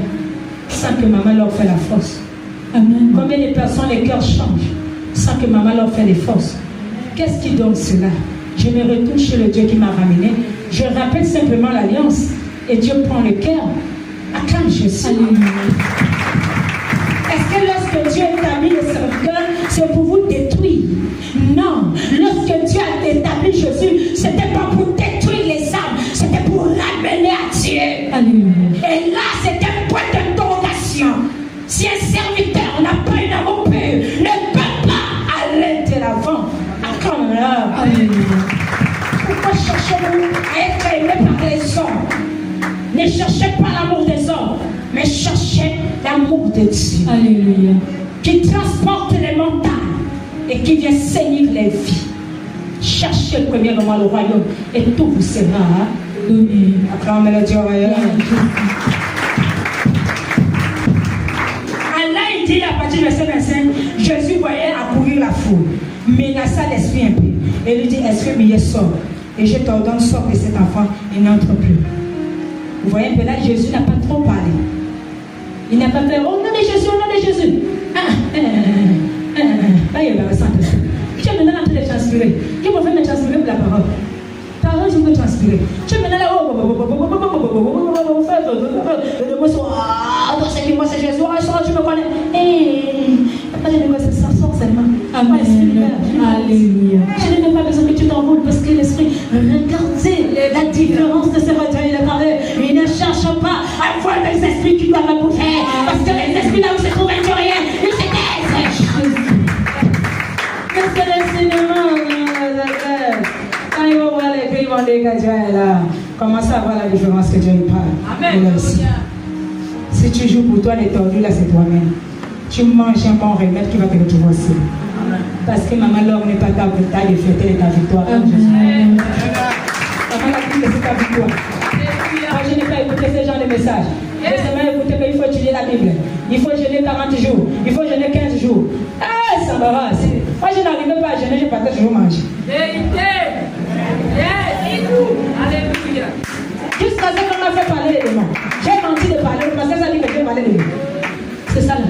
sans que maman leur fait la force. Amen. Combien de personnes les cœurs changent sans que maman leur fait les forces. Qu'est-ce qui donne cela? Je me retourne chez le Dieu qui m'a ramené. Je rappelle simplement l'alliance et Dieu prend le cœur. Acclame Jésus. Est-ce que lorsque Dieu établit le serviteur, c'est pour vous détruire? Non. Lorsque Dieu a établi Jésus, c'était pas pour détruire les âmes, c'était pour ramener à Dieu. Alléluia. Et là, c'est un point d'interrogation. Si un serviteur n'a pas une amour pur, ne peut pas aller de l'avant. Acclame-le. Alléluia. Pourquoi cherchez-vous à être aimé par les hommes? Ne cherchez pas l'amour des hommes, mais cherchez l'amour de Dieu. Alléluia. Qui transporte les montagnes et qui vient saigner les vies. Cherchez premièrement le royaume et tout vous sera donné. Acclamez le Dieu royaume. Allah il dit à partir du verset 25, Jésus voyait accourir la foule, menaça l'esprit un peu et lui dit, esprit mais sort. Et je t'ordonne, sors de cet enfant et n'entre plus. Vous voyez un peu là, Jésus n'a pas trop parlé. Il n'a pas fait, oh nom de Jésus, au nom de Jésus. Là, il va ressentir ça. Tu es maintenant en train de transpirer. Qui me fait me transpirer pour la parole? Parole, je peux transpirer. Tu es maintenant là, moi c'est Jésus, tu me connais. Pas de négociation, sort seulement. Amen. Alléluia. Je n'ai pas besoin que tu t'envoles parce que l'esprit, regardez la différence de ce recueil et le carré. Il ne cherche pas à voir des esprits qui doivent me bouffer. Parce que les esprits là où se trouvent intérieurs, ils se taisent. Qu'est-ce que l'enseignement quand ils vont voir les pays, ils vont dégager là. Commencez à voir la différence que Dieu parle. Amen. Si tu joues pour toi, les tordus là, c'est toi-même. Tu manges un bon remède qui va te retrouver aussi. Parce que maman l'homme n'est pas ta de fêter ta victoire. Maman l'a dit que c'est ta victoire. Moi je n'ai pas écouté ce genre de message. J'ai seulement écouté qu'il faut étudier la Bible. Il faut jeûner 40 jours. Il faut jeûner 15 jours. Ah, ça va. Moi je n'arrivais pas à jeûner, je partais toujours manger. Alléluia. Jusqu'à ce qu'on m'a fait parler de moi. J'ai menti de parler, parce que ça dit que je vais parler de lui. C'est ça là.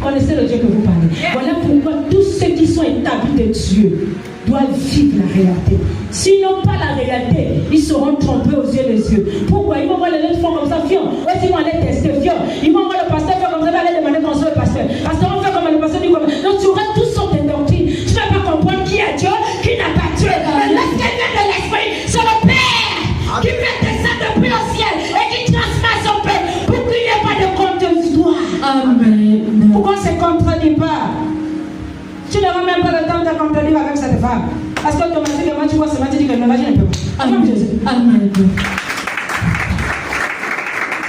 Connaissez le Dieu que vous parlez. Voilà pourquoi tous ceux qui sont établis de Dieu doivent vivre la réalité. S'ils n'ont pas la réalité, ils seront trompés aux yeux des yeux. Pourquoi? Ils vont voir les autres font comme ça, fion. Ouais, ils vont aller tester, fion. Ils vont voir le pasteur faire comme ça, aller demander conseil au pasteur. Pasteur, on fait comme le pasteur dit comme ça. Donc tu auras toutes sortes de doctrines. Tu ne vas pas comprendre qui a Dieu, qui n'a pas Dieu. Mais lorsqu'il vient de l'esprit, c'est le Père qui fait descendre depuis le ciel et qui transmet son peuple pour qu'il n'y ait pas de contre-histoire. Amen. Pourquoi on ne se contredit pas? Tu n'auras même pas le temps de te contredire avec cette femme. Parce que automatiquement tu vois ce matin, tu dis que ne m'imagine pas. Amen. Amen.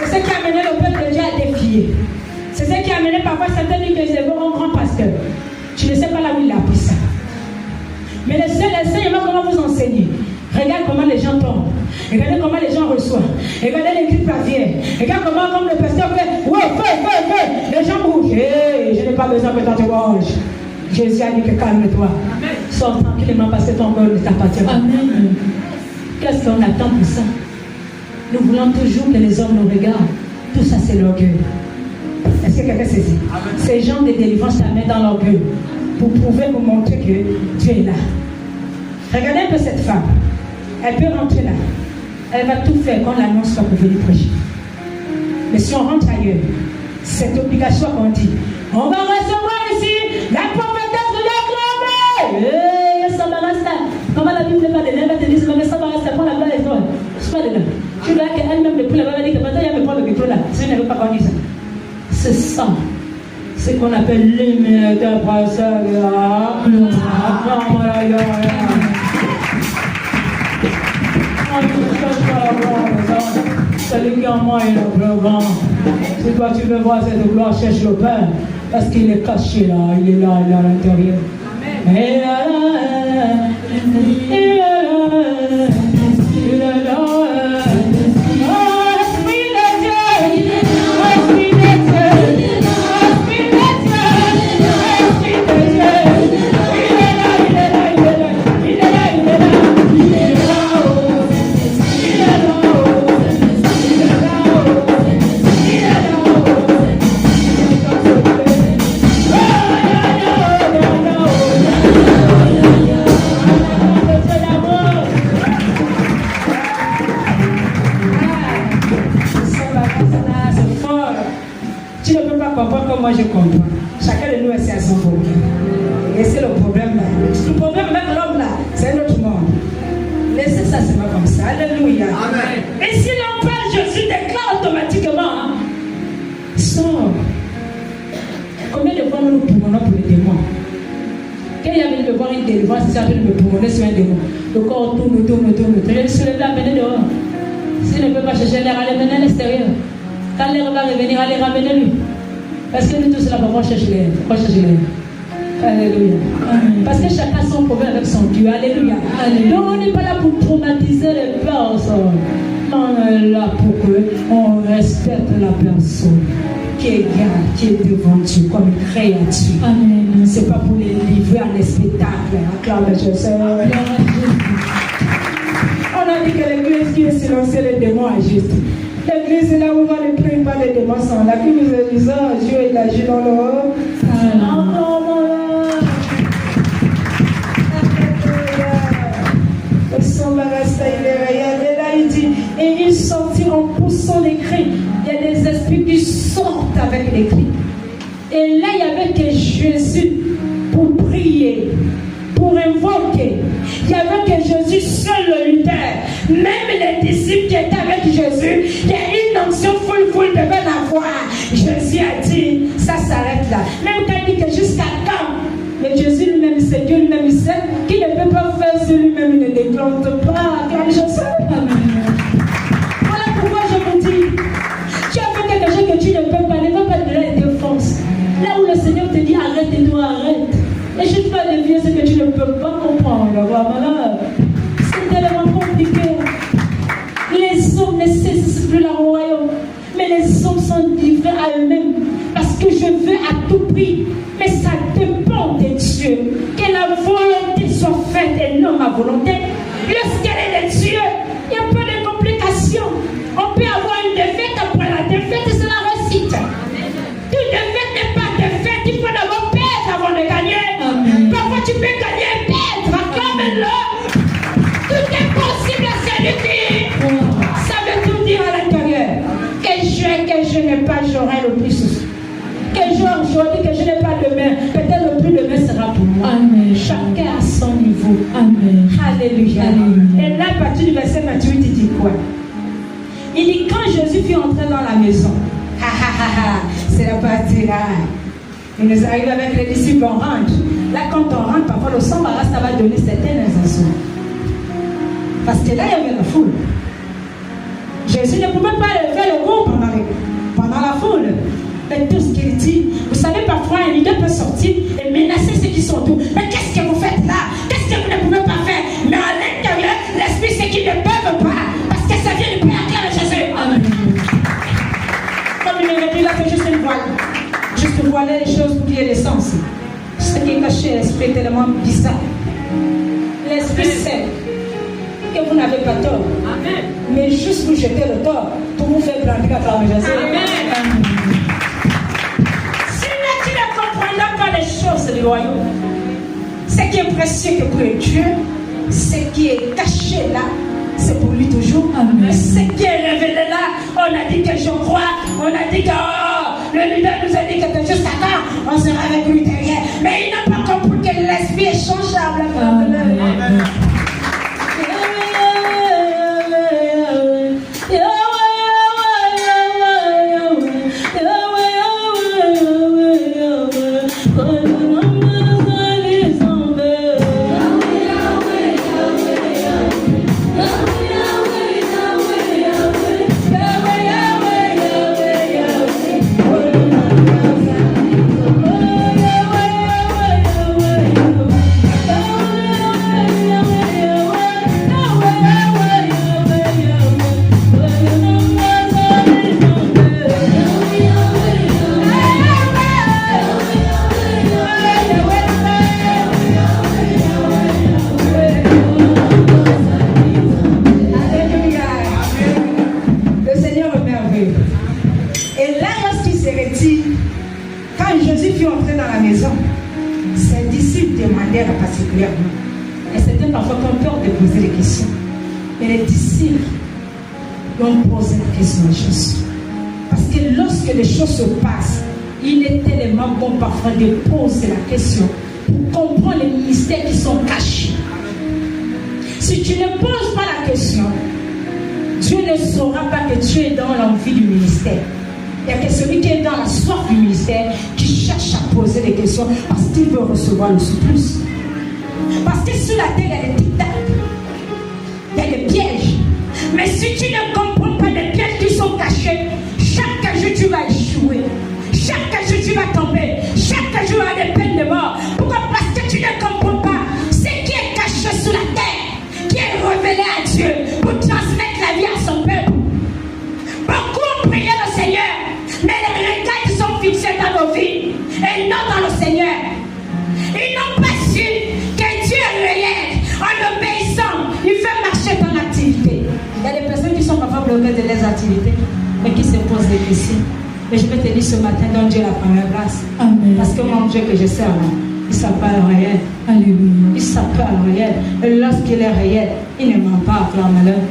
C'est ce qui a amené le peuple de Dieu à défier. C'est ce qui a amené parfois certains disent que c'est un grand pasteur. Tu ne sais pas là où il a appris ça. Mais l'enseignement, comment vous enseigner? Regarde comment les gens tombent. Regardez comment les gens reçoivent. Regardez les cris claviers. Regarde comment, comme le pasteur fait, ouais, feu, les gens bougent. Hey, je n'ai pas besoin que tu te manges. Jésus a dit que calme-toi. Sors tranquillement parce que ton corps ne t'appartient pas. Amen. Qu'est-ce qu'on attend pour ça? Nous voulons toujours que les hommes nous regardent. Tout ça, c'est l'orgueil. Est-ce que quelqu'un saisit? Ces gens de délivrance t'amènent dans l'orgueil pour prouver, pour montrer que Dieu est là. Regardez un peu cette femme. Elle peut rentrer là. Elle va tout faire quand l'annonce soit pour venir prêcher. Mais si on rentre ailleurs, cette obligation qu'on dit, on va recevoir ici la prophétesse de l'acclamée. Ça va rester. Comment la Bible parle de l'air, elle te dit, mais ça va rester. Prends la place et toi. Je suis pas dedans. Tu vois qu'elle-même, depuis la Bible, elle dit que maintenant, il y a me prendre le micro là. Si elle ne veut pas qu'on dise ça. C'est ça. C'est qu'on appelle l'immédiatation. Celui qui en moi est le plus grand. Si toi tu veux voir cette gloire, cherche le Père. Parce qu'il est caché là, il est là à l'intérieur. Il est là, il est là, il est là. Moi je comprends. Chacun de nous est à son problème. Et c'est le problème là. Le problème avec l'homme là, c'est un autre monde. Laissez ça, c'est pas comme ça. Alléluia. Amen. Et si l'on parle, Jésus déclare automatiquement, sors. Combien de fois nous pouvons pour les démons? Quand il y avait de voir une délivrance, c'est ça de me promener sur un démon. Le corps tourne. Tu se lèves là, venez dehors. S'il ne peut pas chercher l'air, allez venir à l'extérieur. Quand l'air va revenir, allez ramener lui. Parce que nous tous là, on cherche l'air. Alléluia. Amen. Parce que chacun a son problème avec son Dieu. Alléluia. Alléluia. Donc on n'est pas là pour traumatiser les personnes. On est là pour qu'on respecte la personne qui est garde, qui est devant Dieu comme une créature. Amen. C'est pas pour les livrer à les spectacles. Acclame Jésus. On a dit que l'église qui est silencieuse, les démons agissent. L'église est là où on va les prier par les démons sont là. Qui nous est disant, Dieu il agit dans le haut. Le son va rester, il est réel. Et là il dit, et ils sortirent en poussant les cris. Il y a des esprits qui sortent avec les cris. Et là il y avait que Jésus pour prier, pour invoquer. Il y avait que Jésus seul le leader. Même les disciples qui étaient avec Jésus, il y a une onction full devait l'avoir. Jésus a dit, ça s'arrête là. Même quand il dit que jusqu'à quand, mais Jésus lui-même sait, Dieu lui-même sait, qu'il ne peut pas faire sur lui-même, il ne déplante pas. Quand je sais. Voilà pourquoi je vous dis, tu as fait quelque chose que tu ne peux pas, ne peux pas donner la défense. Là où le Seigneur te dit arrête et toi arrête. Et je ne peux pas deviner ce que tu ne peux pas comprendre. Voilà. C'est tellement compliqué. Les hommes ne saisissent plus leur royaume. Mais les hommes sont livrés à eux-mêmes. Parce que je veux à tout prix. Mais ça dépend de Dieu. Que la volonté soit faite et non ma volonté. Lorsqu'elle est de Dieu, il y a peu de complications. On peut avoir une défaite après la défaite, c'est la réussite. Toute défaite n'est pas défaite. Il faut d'abord perdre avant de gagner. Amen. Parfois tu peux gagner et perdre. Acclame-le. Tout est possible à celui qui. Ça veut tout dire à l'intérieur. Que je n'ai pas, j'aurai le plus. Que j'ai aujourd'hui, que je n'ai pas demain. Peut-être le plus demain sera pour moi. Amen. Chacun à son niveau. Amen. Alléluia. Alléluia. Et là, à partir du verset 28, il dit quoi? Il dit quand Jésus fut entré dans la maison. C'est la partie là. Il nous arrive avec les disciples, on rentre. Là, quand on rentre, parfois le s'embarras, ça va donner certaines instructions. Parce que là, il y avait la foule. Jésus ne pouvait pas lever le groupe pendant la foule. Mais tout ce qu'il dit, vous savez, parfois un leader peut sortir et menacer ceux qui sont autour. Mais qu'est-ce que vous faites là? Qu'est-ce que vous ne pouvez pas faire? Mais à l'intérieur, l'esprit, c'est qu'ils ne peuvent pas. Parce que ça vient du Père, acclame Jésus. Amen. Comme il me dit là, c'est juste une voile. Juste voiler les choses pour qu'il y ait des sens. Ce qui est caché, l'esprit est tellement bizarre. L'esprit sait que vous n'avez pas tort. Amen. Mais juste vous jeter le tort pour vous faire grandir à travers Jésus. Amen. Si là tu ne comprends pas les choses du royaume, ce qui est précieux que pour Dieu, ce qui est caché là, c'est pour lui toujours. Amen. Ce qui est révélé là, on a dit que je crois, on on sera avec lui derrière. Mais il n'a pas compris que l'esprit est changeable. Amen. Particulièrement. Et certains parfois qui ont peur de poser des questions. Mais les disciples ont posé la question à Jésus. Parce que lorsque les choses se passent, il est tellement bon parfois de poser la question pour comprendre les mystères qui sont cachés. Si tu ne poses pas la question, Dieu ne saura pas que tu es dans l'envie du ministère. Il y a que celui qui est dans la soif du ministère qui cherche à poser des questions parce qu'il veut recevoir le surplus. Parce que sur la terre, il y a des tic-tac, il y a des pièges. Mais si tu ne comprends pas les pièges qui sont cachés, chaque jour tu vas échouer. Chaque jour tu vas tomber. Chaque jour il y a des peines de mort. Pourquoi? Parce que tu ne comprends pas ce qui est caché sous la terre, qui est révélé à Dieu pour transmettre la vie à son peuple. Beaucoup ont prié le Seigneur, mais les regards sont fixés dans nos vies et non dans le Seigneur. Ils n'ont pas su que Dieu est réel. En obéissant, il fait marcher ton activité. Il y a des personnes qui sont parfois bloquées de leurs activités, mais qui se posent des questions. Mais je vais te dire ce matin, donne Dieu la première grâce. Amen. Parce que mon Dieu que je sers, il s'appelle réel. Alléluia. Il s'appelle réel. Et lorsqu'il est réel, il ne ment pas à faire malheur.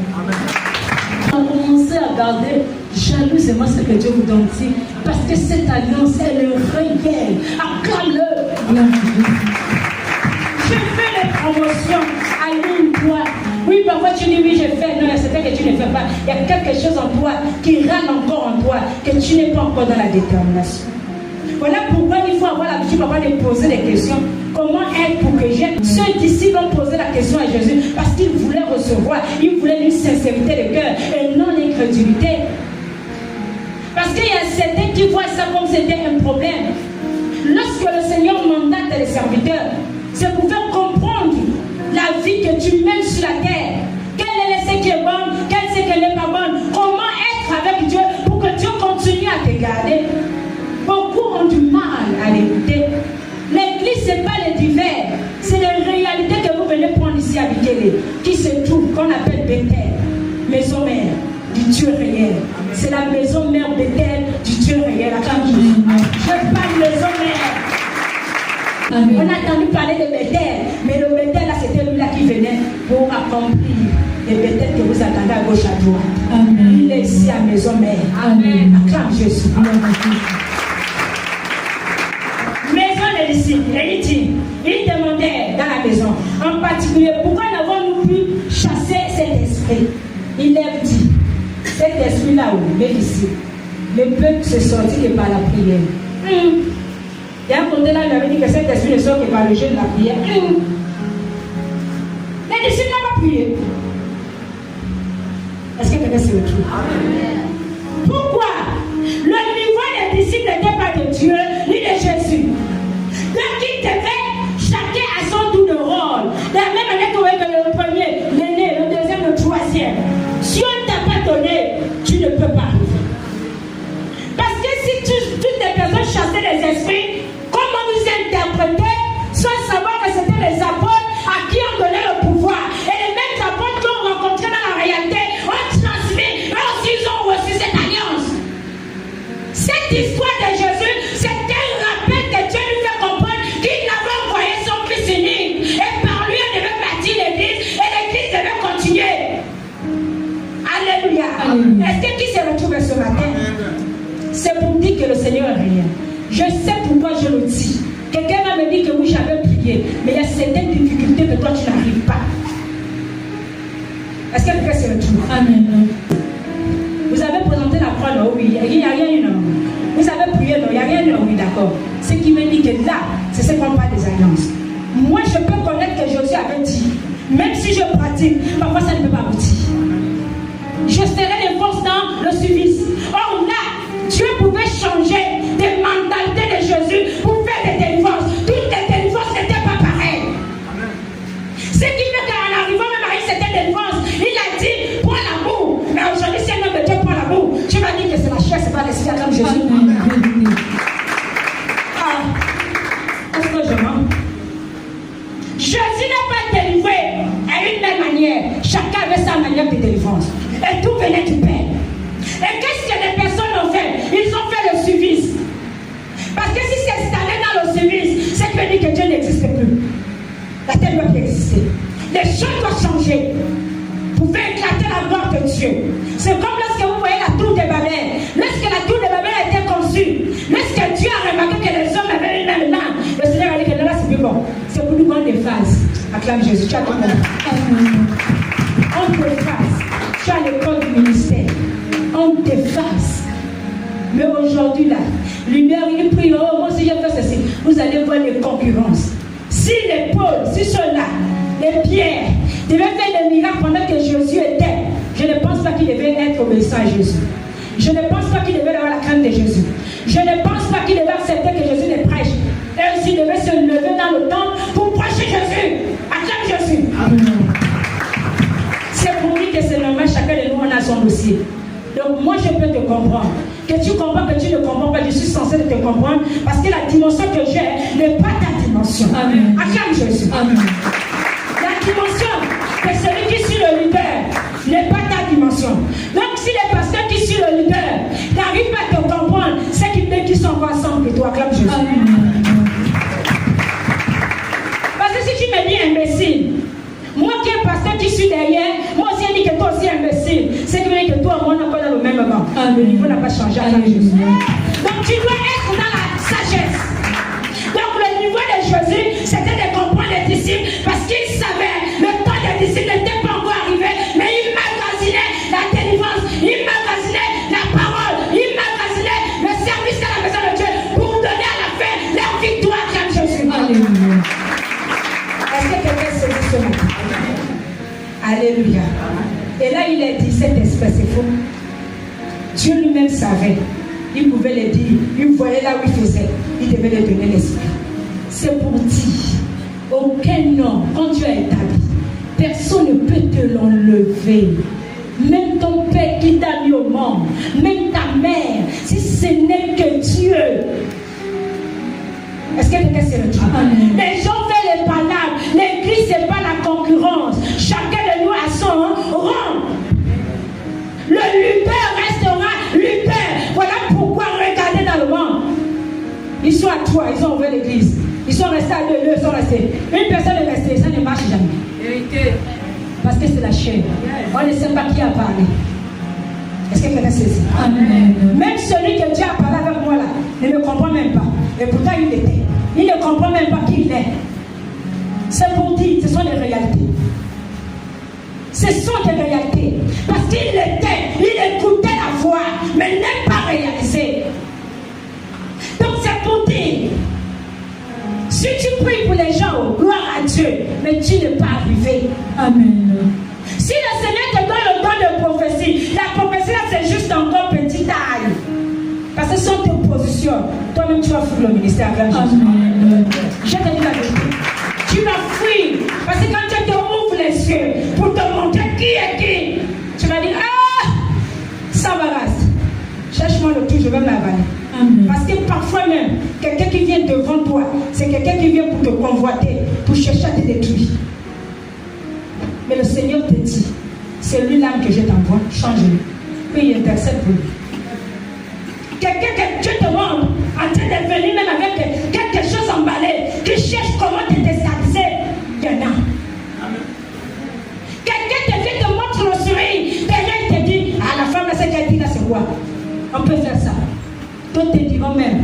On a commencé à garder jalousement ce que Dieu vous donne ici. Parce que cette alliance, elle est réelle. Acclame-le. Je fais les promotions à une-toi. Oui, parfois tu dis oui, je fais. Non, c'est vrai que tu ne fais pas. Il y a quelque chose en toi qui râle encore en toi, que tu n'es pas encore dans la détermination. Voilà pourquoi il faut avoir l'habitude de poser des questions. Comment être pour que j'aime? Ceux disciples ont posé la question à Jésus parce qu'ils voulaient recevoir, ils voulaient une sincérité de cœur et non l'incrédulité. Parce qu'il y a certains qui voient ça comme c'était un problème. Lorsque le Seigneur mandate les serviteurs, c'est pour faire comprendre la vie que tu mènes sur la terre. Quelle est ce qui est bonne, quelle est ce qui n'est pas bonne. Comment être avec Dieu pour que Dieu continue à te garder. Beaucoup ont du mal à l'écouter. L'église, ce n'est pas les divers. C'est les réalités que vous venez prendre ici à Bikele, qui se trouve, qu'on appelle Bethel, maison mère du Dieu réel. C'est la maison mère Bethel du Dieu réel. Je parle maison mère. Amen. On a entendu parler de Bethel, mais le Bethel là, c'était lui là qui venait pour accomplir les Bethel que vous attendez à gauche à droite. Amen. Il est ici à maison mère. Amen. Acclame Jésus. Amen. Maison des disciples, il demandait dans la maison, en particulier, pourquoi n'avons-nous pu chasser cet esprit? Il leur dit, cet esprit là où, mais ici, le peuple se sortit que par la prière. Il y a un côté là, il avait dit que cet esprit ne sort que par le jeûne de la prière. Les disciples n'ont pas prié. Est-ce que quelqu'un se retrouve? Pourquoi? Le niveau des disciples n'était pas de Dieu ni de Jésus. Donc ils devaient chacun à son tour de rôle. De la même manière que le premier, l'aîné, le deuxième, le troisième. Si on ne t'a pas donné, tu ne peux pas. Parce que si toutes les personnes chassaient les esprits, comment nous interpréter sans savoir que c'était les apôtres à qui on donnait le pouvoir. Et les mêmes apôtres qui ont rencontré dans la réalité ont transmis, mais aussi ils ont reçu cette alliance. Cette histoire de Jésus, c'est un rappel que Dieu nous fait comprendre qu'il avait envoyé son Fils unique. Et par lui, on devait bâtir l'église et l'église devait continuer. Alléluia. Est-ce que qui se retrouve ce matin? C'est pour dire que le Seigneur est réel. Je sais pourquoi je le dis. Quelqu'un va me dire que oui, j'avais prié, mais il y a certaines difficultés que toi, tu n'arrives pas. Est-ce que quelqu'un se retrouve? Amen. Vous avez présenté la croix, non? Oui. Il n'y a rien, non? Vous avez prié, non? Il n'y a rien, non? Oui, d'accord. Ce qui me dit que là, c'est ce qu'on parle des alliances. Moi, je peux connaître que Jésus avait dit, même si je pratique, parfois ça ne peut pas aboutir. Je serai les forces dans le service. Or là, Dieu pouvait changer des mentalités de Jésus pour faire des délivrances. Toutes les délivrances n'étaient pas pareilles. Ce qui fait qu'en arrivant même avec cette délivrance, il a dit, prends l'amour. Mais aujourd'hui, si un homme de Dieu prend l'amour, tu vas dire que c'est la chair, c'est pas l'esprit comme Jésus. Est-ce que je mens? Jésus n'a pas délivré à une même manière. Chacun avait sa manière de délivrance. Et tout venait du Père. Et qu'est-ce que les personnes ont fait? Ils ont fait le service. Parce que si c'est installé dans le service, c'est que dit que Dieu n'existe plus. La terre doit plus exister. Les choses doivent changer. Vous pouvez éclater la gloire de Dieu. C'est comme lorsque vous voyez la tour de Babel. Lorsque la tour de Babel a été conçue, lorsque Dieu a remarqué que les hommes avaient une même langue, le Seigneur a dit que là c'est plus bon. C'est pour nous prendre des phases. Acclame Jésus. Tu as compris. On te fasse. Tu as l'école du ministère. On te fasse. Mais aujourd'hui là, lumière, il prie. Oh, moi si j'ai fait ceci, vous allez voir les concurrences. Si les Paul, si ceux-là, les pierres, devaient faire des miracles pendant que Jésus était, je ne pense pas qu'ils devaient être obéissants à Jésus. Je ne pense pas qu'ils devaient avoir la crainte de Jésus. Je ne pense pas qu'ils devaient accepter que Jésus les prêche. Et aussi devaient se lever dans le temple pour prêcher Jésus. Acclame Jésus. C'est pour dire que c'est normal, chacun de nous, on a son dossier. Donc moi, je peux te comprendre. Que tu comprends, que tu ne comprends pas, je suis censé te comprendre. Parce que la dimension que j'ai n'est pas ta dimension. Amen. Acclame Jésus. Amen. La dimension que celui qui suit le leader n'est pas ta dimension. Donc si les pasteurs qui suivent le leader n'arrivent pas à te comprendre, c'est qu'ils sont pas ensemble et toi, acclame Jésus. Amen. Parce que si tu me dis imbécile, moi qui est pasteur qui suis derrière, moi aussi je dis que toi aussi imbécile. C'est que toi et moi on n'est pas dans le même banc. Le niveau n'a pas changé. Acclame Jésus. Donc tu dois être dans la sagesse. Donc le niveau de Jésus, c'était de comprendre les disciples parce qu'il savait le temps des disciples n'était pas encore arrivé, mais il magasinait la délivrance, il magasinait la parole, il magasinait le service à la maison de Dieu pour donner à la fin leur victoire. Acclame Jésus. Alléluia. Est-ce que quelqu'un se dit ce matin? Alléluia. Et là, il a dit cette espèce, c'est faux. Dieu lui-même savait. Il pouvait le dire. Il voyait là où il faisait. Il devait lui donner l'esprit. C'est pour dire, aucun homme, quand Dieu a établi, personne ne peut te l'enlever. Même ton père qui t'a mis au monde, même ta mère, si ce n'est que Dieu. Est-ce que quelqu'un se retrouve? Les gens font les palabres. L'église, ce n'est pas la concurrence. Chacun de nous a son rang. Le lutteur restera lutteur. Voilà pourquoi regardez dans le monde. Ils sont à toi, ils ont ouvert l'église. Ils sont restés à deux, ils sont restés. Une personne est restée, ça ne marche jamais. Parce que c'est la chair. On ne sait pas qui a parlé. Est-ce que quelqu'un sait ça? Amen. Même celui que Dieu a parlé avec moi là, ne me comprend même pas. Et pourtant il était. Il ne comprend même pas qui il est. C'est pour dire, ce sont des réalités. Ce sont des réalités. Parce qu'il était, il écoutait la voix, mais n'est pas réalisé. Donc c'est pour dire, si tu pries pour les gens, gloire à Dieu, mais tu n'es pas arrivé. Amen. Si le Seigneur te donne le don de prophétie, la prophétie là c'est juste encore petite taille. Parce que sans tes positions, toi-même tu vas fuir le ministère. Amen. Je te dis la vérité. Tu vas fuir. Parce que quand Dieu te ouvre les yeux pour te montrer qui est qui, tu vas dire, ah, ça va rester. Cherche-moi le tout, je vais m'avaler. Parce que parfois même, quelqu'un qui vient devant toi, c'est quelqu'un qui vient pour te convoiter, pour chercher à te détruire. Mais le Seigneur te dit, c'est lui l'âme que je t'envoie, change-le. Puis il intercède pour lui. Quelqu'un que Dieu te montre en train de venir même avec quelque chose emballé, qui cherche comment te déstabiliser, il y en a. Quelqu'un te vient te montre le sourire, derrière il te dit, ah la femme là, c'est qu'elle dit là, c'est quoi? On peut faire ça. Toi te diront même,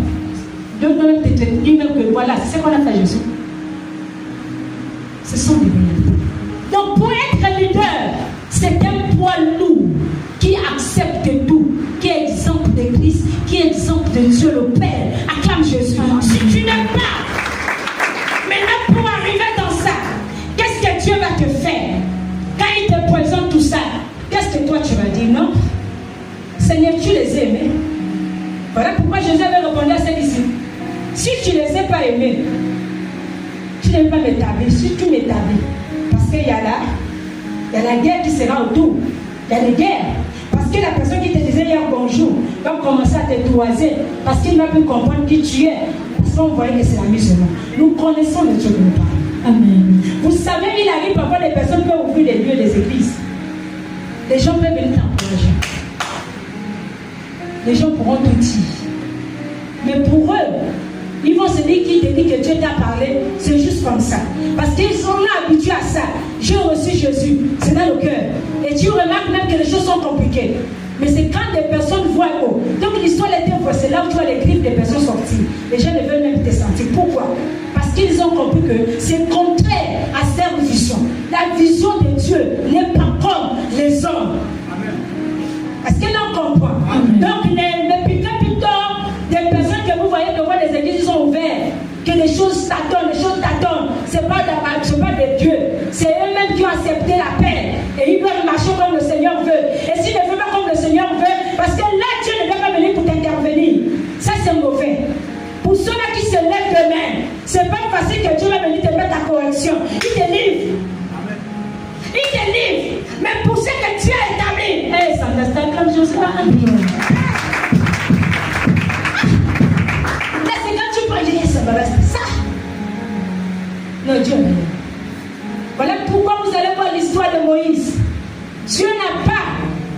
Dieu même te dit même que voilà, c'est ce qu'on a fait Jésus. Ce sont des réalités. Donc pour être leader, c'est un poids lourd qui accepte tout, qui est exemple de Christ, qui est exemple de Dieu le Père. Acclame Jésus. Si tu n'es pas maintenant pour arriver dans ça, qu'est-ce que Dieu va te faire? Quand il te présente tout ça, qu'est-ce que toi tu vas dire? Non, Seigneur, tu les aimais. Voilà pourquoi Jésus avait répondu à ses disciples. Si tu ne les as pas aimés, tu n'aimes pas m'établir. Si tu m'établis, parce qu'il y a la guerre qui sera autour. Il y a des guerres. Parce que la personne qui te disait hier bonjour va commencer à te toiser. Parce qu'il ne va plus comprendre qui tu es. Parce qu'on voyait que c'est la musulmane. Nous connaissons le Dieu que nous parlons. Amen. Vous savez, il arrive parfois des personnes qui peuvent ouvrir les lieux des églises. Les gens peuvent venir t'encourager. Les gens pourront te dire. Mais pour eux, ils vont se dire qui te dit que Dieu t'a parlé, c'est juste comme ça. Parce qu'ils sont là habitués à ça. J'ai reçu Jésus, c'est dans le cœur. Et tu remarques même que les choses sont compliquées. Mais c'est quand des personnes voient haut. Donc l'histoire était vraie, c'est là où tu vois les griffes des personnes sortir. Les gens ne veulent même te sentir. Pourquoi? Parce qu'ils ont compris que c'est contraire à leur vision. La vision de Dieu n'est pas comme les hommes. Est-ce que l'on comprend? Amen. Donc ne piquez plutôt des personnes que vous voyez devant les églises sont ouvertes, que les choses t'attendent, c'est pas de Dieu, c'est eux-mêmes qui ont accepté la paix et ils doivent marcher comme le Seigneur veut. Et s'ils ne font pas comme le Seigneur veut, parce que là Dieu ne va pas venir pour t'intervenir, ça c'est mauvais. Pour ceux-là qui se lèvent demain, c'est pas facile que Dieu va venir te mettre ta correction. Il te livre. Il te livre. Mais pour ceux que Dieu a établi, ça me laisse comme je sais pas. Là, c'est quand tu prends, ça me reste ça. Non, Dieu. Voilà pourquoi vous allez voir l'histoire de Moïse. Dieu n'a pas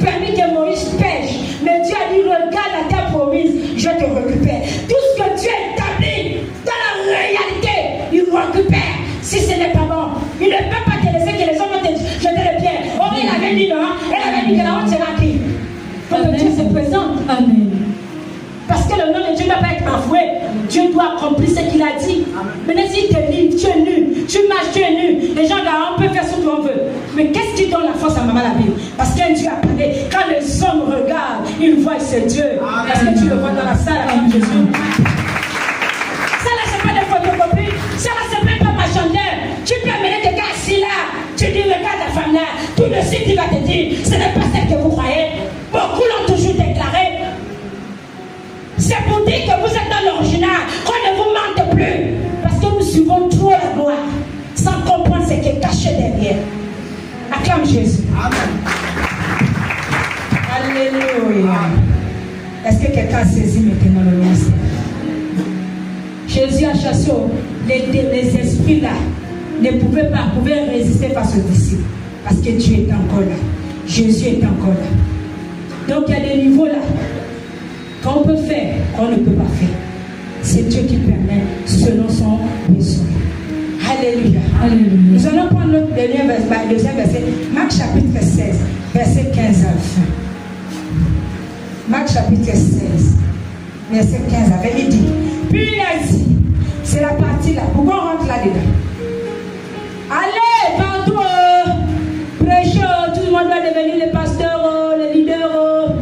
permis que Moïse pêche. Mais Dieu a dit, regarde la terre promise, je te récupère. Tout ce que Dieu a établi dans la réalité, il récupère. Si ce n'est pas bon, il ne peut pas te laisser que les hommes te jeter les pierres. Oh, il avait dit non, elle avait dit que la honte sera qui? Quand Dieu se présente. Amen. Parce que le nom de Dieu ne doit pas être bafoué. Dieu doit accomplir ce qu'il a dit. Maintenant, s'il te livre, tu es nu, tu marches, tu es nu. Les gens là, on peut faire ce qu'on veut. Mais qu'est-ce qui donne la force à maman la Bible? Parce qu'un Dieu a parlé. Quand les hommes regardent, ils voient que c'est Dieu. Est-ce que tu le vois dans la salle avec Jésus? Ça là, c'est pas des photocopies. Ça là, c'est même pas marchandeur. Tu peux amener des gars assis là. Tu dis, regarde la femme là. Tout de suite, il va te dire, ce n'est pas celle que vous croyez. Beaucoup l'ont toujours déclaré. C'est pour dire que vous êtes dans l'original, qu'on ne vous mente plus. Parce que nous suivons trop la gloire, sans comprendre ce qui est caché derrière. Acclame Jésus. Amen. Alléluia. Est-ce que quelqu'un a saisi maintenant le ministère? Jésus a chassé les esprits là. Ne pouvaient résister face aux disciples. Parce que Dieu est encore là. Jésus est encore là. Donc il y a des niveaux là. Qu'on peut faire, qu'on ne peut pas faire. C'est Dieu qui permet selon son besoin. Alléluia. Alléluia. Nous allons prendre notre deuxième verset. Marc chapitre 16, verset 15 à la fin. Marc chapitre 16, verset 15 à la fin. Il dit, puis il a dit, c'est la partie là. Pourquoi on rentre là-dedans? Allez, partout, prêchez, tout le monde va devenir les pasteurs, les leaders,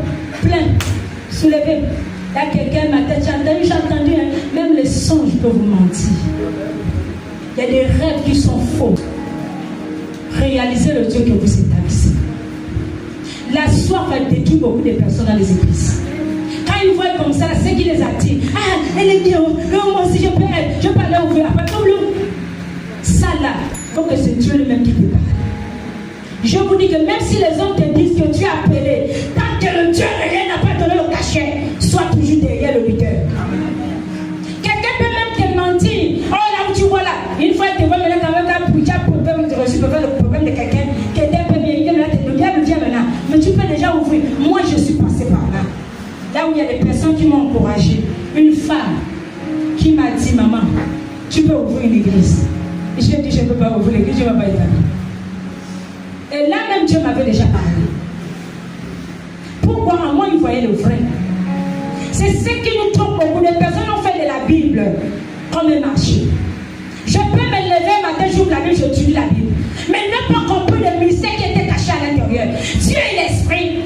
plein. Soulevez. Là, quelqu'un m'a tête, j'ai entendu, hein, même les songes peuvent vous mentir. Il y a des rêves qui sont faux. Réalisez le Dieu que vous établissez. La soif va détruire beaucoup de personnes dans les églises. Quand ils voient comme ça, c'est qui les attire. Ah, elle est bien, moi aussi je peux aller ouvrir. Après, comme ça là, il faut que c'est Dieu lui-même qui te parle. Je vous dis que même si les hommes te disent que tu as appelé, tant que le Dieu réel n'a pas donné le cachet, sois toujours derrière le leader. Quelqu'un peut même te mentir. Oh là où tu vois là, une fois tu vois maintenant quand même tu as le problème de quelqu'un qui était un peu bien, le diable vient maintenant. Mais tu peux déjà ouvrir. Moi je suis passé par là. Là où il y a des personnes qui m'ont encouragé. Une femme qui m'a dit, maman, tu peux ouvrir une église. Et je lui ai dit, je ne peux pas ouvrir l'église, je ne vais pas établir. Et là même Dieu m'avait déjà parlé. Pourquoi? En moi il voyait le vrai. C'est ce qui nous trompe beaucoup. Les personnes ont fait de la la Bible comme un marché. Je peux me lever matin, j'ouvre la Bible, je étudie la Bible. Mais n'a pas compris le mystère qui était caché à l'intérieur. Dieu est l'esprit.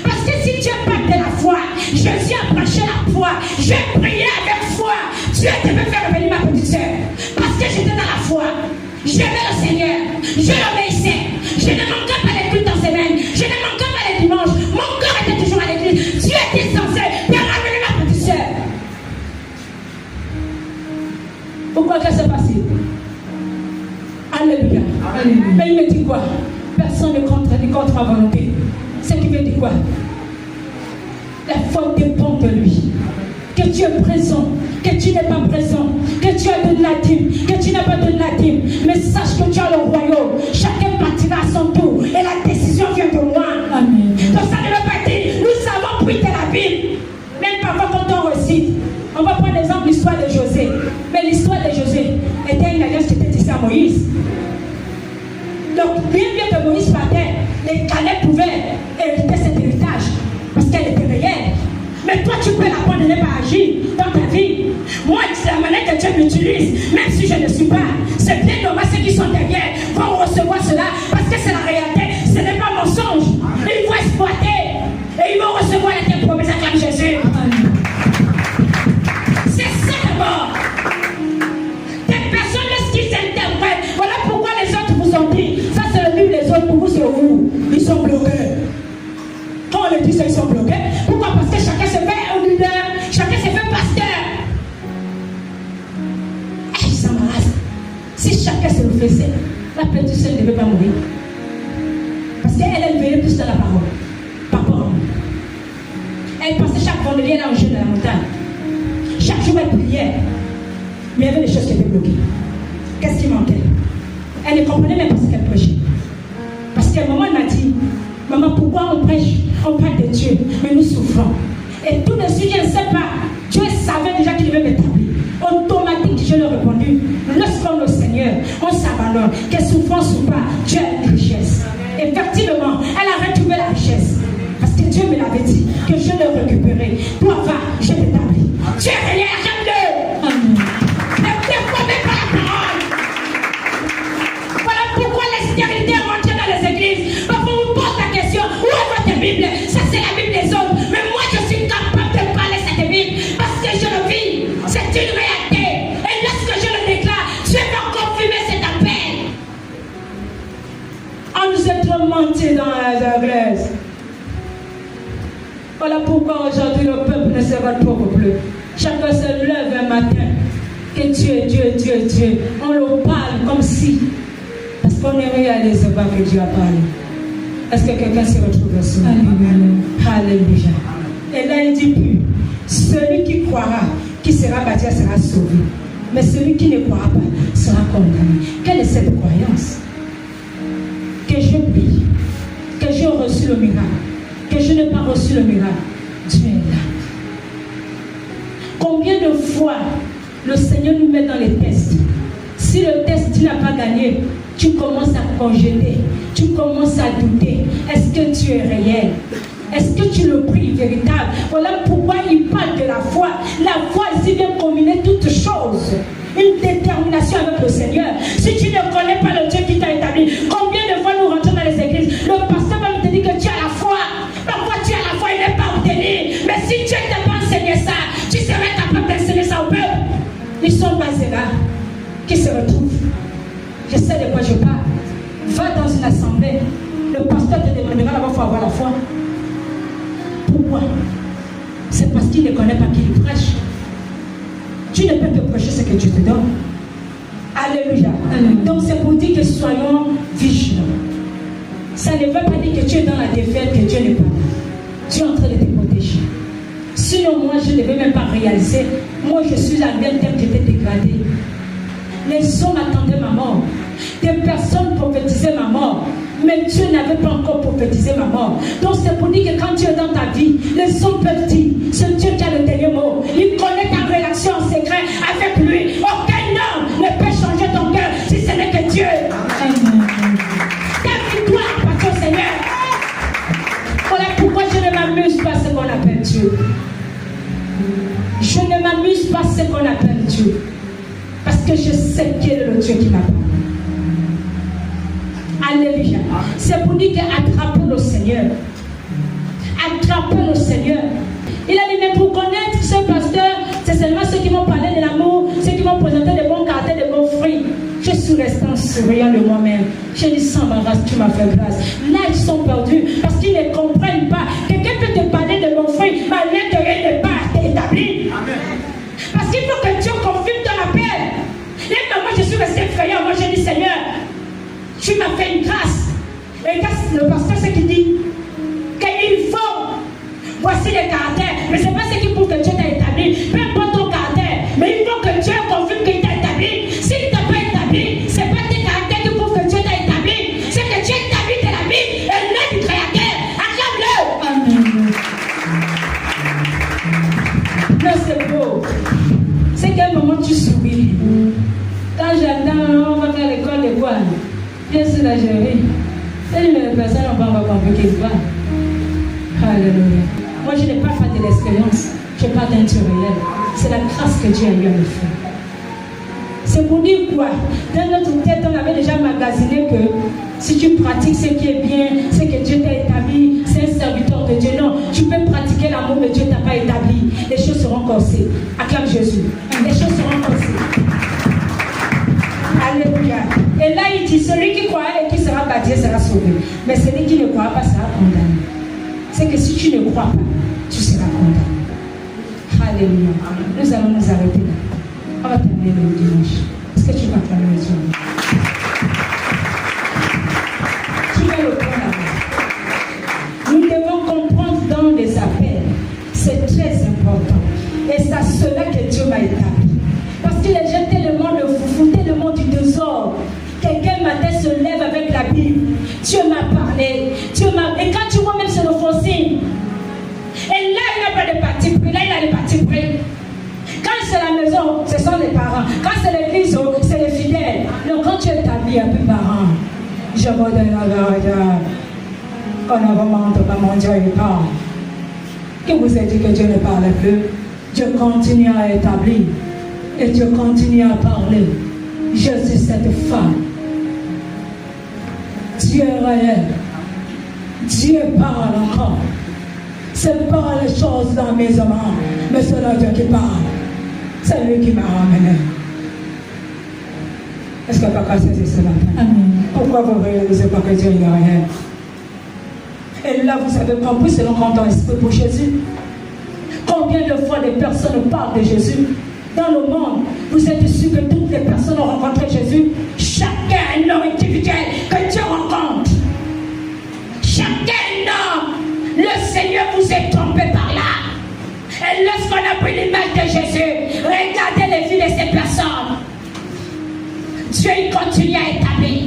Parce que si Dieu parle de la foi, Jésus a prêché la foi, j'ai prié avec foi, Dieu devait faire revenir ma petite soeur. Parce que j'étais dans la foi, j'aimais le Seigneur, je l'obéissais, je ne manquais pas les cultes en semaine, je ne manquais pas les dimanches, mon cœur était toujours à l'église. Dieu était censé faire ramener ma petite soeur. Pourquoi que c'est passé? Alléluia. Mais il me dit quoi? Personne ne contredit contre ma volonté. Ce qui veut dire quoi? La foi dépend de lui. Que tu es présent, que tu n'es pas présent, que tu as de la dîme, que tu n'as pas de la dîme. Mais sache que tu as le royaume. Chacun partira à son tour. Et la décision vient de moi. Amen. Donc ça ne veut pas dire, nous savons puiser la Bible. Même parfois quand on récite, on va prendre l'exemple de l'histoire de José. Mais l'histoire de José était une alliance qui était tissée à Moïse. Donc bien que Moïse partait, les Caleb pouvaient hériter cet héritage parce qu'elle était réelle. Mais toi, tu peux la prendre et ne pas agir dans ta vie. Moi, c'est la manière que Dieu m'utilise, même si je ne suis pas. C'est bien dommage, ceux qui sont derrière vont recevoir cela parce que c'est la réalité. Ce n'est pas mensonge. Ils vont exploiter et ils vont recevoir la terre promise. Acclame Jésus. C'est ça d'abord. Des personnes, lorsqu'ils interprètent, voilà pourquoi les autres vous ont dit. Ça, c'est le Bible, les autres pour vous, c'est vous. Ils sont bloqués. Quand on le dit, ils sont bloqués. Pourquoi? Parce que chacun se fait un leader, chacun se fait pasteur. Et ils s'embarrassent. Si chacun se le faisait, la petite seule ne devait pas mourir. Parce qu'elle veillait plus dans la parole. Par rapport à nous. Elle passait chaque vendredi, elle allait en jeu de la montagne. Chaque jour, elle priait. Mais il y avait des choses qui étaient bloquées. Qu'est-ce qui manquait? Elle ne comprenait même pas ce qu'elle prêchait. Parce qu'à un moment, elle m'a dit, maman, pourquoi on prêche? On parle de Dieu, mais nous souffrons. Et tout de suite, je ne sais pas. Dieu savait déjà qu'il devait m'établir. Automatique, je lui ai répondu. Lorsqu'on est au Seigneur, on s'abandonne. Qu'elle souffrance ou pas, Dieu a une richesse. Effectivement, elle a retrouvé la richesse. Parce que Dieu me l'avait dit que je l'ai récupéré. Toi, va, je t'établis. Dieu est réel, j'aime-le. Ne défendez pas la parole. Voilà pourquoi l'extériorité est rentrée dans les églises. Parfois, on vous pose la question, où est votre Bible? Ça, c'est la Bible des autres. Mais moi, je suis capable de parler cette Bible parce que je le vis. C'est une réalité. Et lorsque je le déclare, Dieu va confirmer cet appel. On nous est trop menti dans la Grèce. Voilà pourquoi aujourd'hui le peuple ne se retrouve plus. Chacun se lève un matin. Que Dieu, Dieu, Dieu, Dieu. On le parle comme si. Parce qu'on ne réalise pas que Dieu a parlé. Est-ce que quelqu'un se retrouve sur Alléluia. Alléluia. Et là, il dit plus. Celui qui croira, qui sera baptisé, sera sauvé. Mais celui qui ne croira pas sera condamné. Quelle est cette croyance? Que je prie, que j'ai reçu le miracle, que je n'ai pas reçu le miracle. Dieu est là. Combien de fois le Seigneur nous met dans les tests? Si le test, tu n'as pas gagné, tu commences à congéder, tu commences à douter. Est-ce que tu es réel? Est-ce que tu le pries véritable? Voilà pourquoi il parle de la foi. La foi ici vient combiner toutes choses. Une détermination avec le Seigneur. Si tu ne connais pas le Dieu qui t'a établi, combien de fois nous rentrons dans les églises, le pasteur va nous dire que tu as la foi. Parfois tu as la foi, il n'est pas obtenu. Mais si Dieu ne t'a pas enseigné ça, tu serais capable d'enseigner ça au peuple. Ils sont basés là, qui se retrouvent. Je sais de quoi je parle. Va dans une assemblée, le pasteur te demandera d'abord il faut avoir la foi. Pourquoi? C'est parce qu'il ne connaît pas qui il prêche. Tu ne peux que prêcher ce que Dieu te donne. Alléluia. Donc c'est pour dire que soyons vigilants. Ça ne veut pas dire que tu es dans la défaite, que Dieu n'est pas là. Dieu est en train de te protéger. Sinon moi je ne vais même pas réaliser. Moi je suis la même terre qui était dégradée. Les hommes attendaient ma mort. Des personnes prophétisaient ma mort. Mais Dieu n'avait pas encore prophétisé ma mort. Donc c'est pour dire que quand tu es dans ta vie, les hommes peuvent dire, c'est Dieu qui a le dernier mot. Il connaît ta relation en secret avec lui. Aucun homme ne peut changer ton cœur si ce n'est que Dieu. Ta victoire appartient au Seigneur. Voilà pourquoi je ne m'amuse pas à ce qu'on appelle Dieu. Je ne m'amuse pas ce qu'on appelle Dieu. Parce que je sais quel est le Dieu qui m'a parlé. Alléluia. C'est pour dire qu'attrapez le Seigneur. Attrapez le Seigneur. Il a dit, mais pour connaître ce pasteur, c'est seulement ceux qui m'ont parlé de l'amour, ceux qui m'ont présenté de bons caractères, de bons fruits. Je suis resté en souriant de moi-même. J'ai dit, sans ma grâce, tu m'as fait grâce. Là, ils sont perdus parce qu'ils ne comprennent pas. Quelqu'un peut te parler de bons fruits, mais à l'intérieur n'est pas établi. Parce qu'il faut que Dieu confirme ton appel. Et moi, je suis resté effrayant. Moi, j'ai dit, Seigneur, tu m'as fait une grâce. Et le pasteur, c'est qu'il dit qu'il faut. Voici les caractères. Mais ce n'est pas ce qui prouve que Dieu t'a établi. Peu importe ton caractère. Mais il faut que Dieu confirme qu'il t'a établi. S'il ne t'a pas établi, ce n'est pas tes caractères qui prouvent que Dieu t'a établi. C'est que Dieu établit de la vie et l'œuvre du Créateur. Acclame-le. Amen. Non, c'est beau. C'est qu'à un moment tu souris. Quand j'attends, on va faire l'école de quoi? Bien sûr, la gérer. Et les personnes n'ont pas encore compris qu'ils voient. Alléluia. Moi, je n'ai pas fait de l'expérience. Je n'ai pas d'un réel. C'est la grâce que Dieu a eu à me faire. C'est pour dire quoi? Dans notre tête, on avait déjà magasiné que si tu pratiques ce qui est bien, ce que Dieu t'a établi, c'est un serviteur de Dieu. Non, tu peux pratiquer l'amour, mais Dieu ne t'a pas établi. Les choses seront corsées. Acclame Jésus. Les choses seront corsées. Alléluia. Et là, il dit, celui qui croira et qui sera baptisé sera sauvé. Mais celui qui ne croira pas sera condamné. C'est que si tu ne crois pas, tu seras condamné. Alléluia. Nous allons nous arrêter là. On va terminer le dimanche. Est-ce que tu vas fermer les yeux? Tu vas le prendre là-bas. Nous devons comprendre dans les appels. C'est très important. Et c'est à cela que Dieu m'a établi. Parce qu'il a jeté le monde de foufou, le monde du désordre. Quelqu'un matin se lève avec la Bible. Dieu m'a parlé. Et quand tu vois même sur le fossile, et là il n'a pas de parti pris, là il a des partis pris. Quand c'est la maison, ce sont les parents. Quand c'est l'église, c'est les fidèles. Donc quand tu établis un peu parents, je me donne la vérité. Qu'on a vraiment pas mon Dieu il parle. Qui vous a dit que Dieu ne parle plus? Dieu continue à établir. Et Dieu continue à parler. Je suis cette femme. Dieu est réel. Dieu parle encore. C'est pas les choses dans mes mains, mais c'est là Dieu qui parle. C'est lui qui m'a ramené. Est-ce que papa sait ce matin? Amen. Pourquoi vous ne réalisez pas que Dieu est réel? Et là, vous avez compris selon quand on esprit pour Jésus. Combien de fois les personnes parlent de Jésus? Dans le monde, vous êtes sûr que toutes les personnes ont rencontré Jésus. Chacun un homme individuel que Dieu rencontre. Chacun homme. Le Seigneur vous est trompé par là. Et lorsqu'on a pris l'image de Jésus, regardez les vies de ces personnes. Dieu il continue à établir.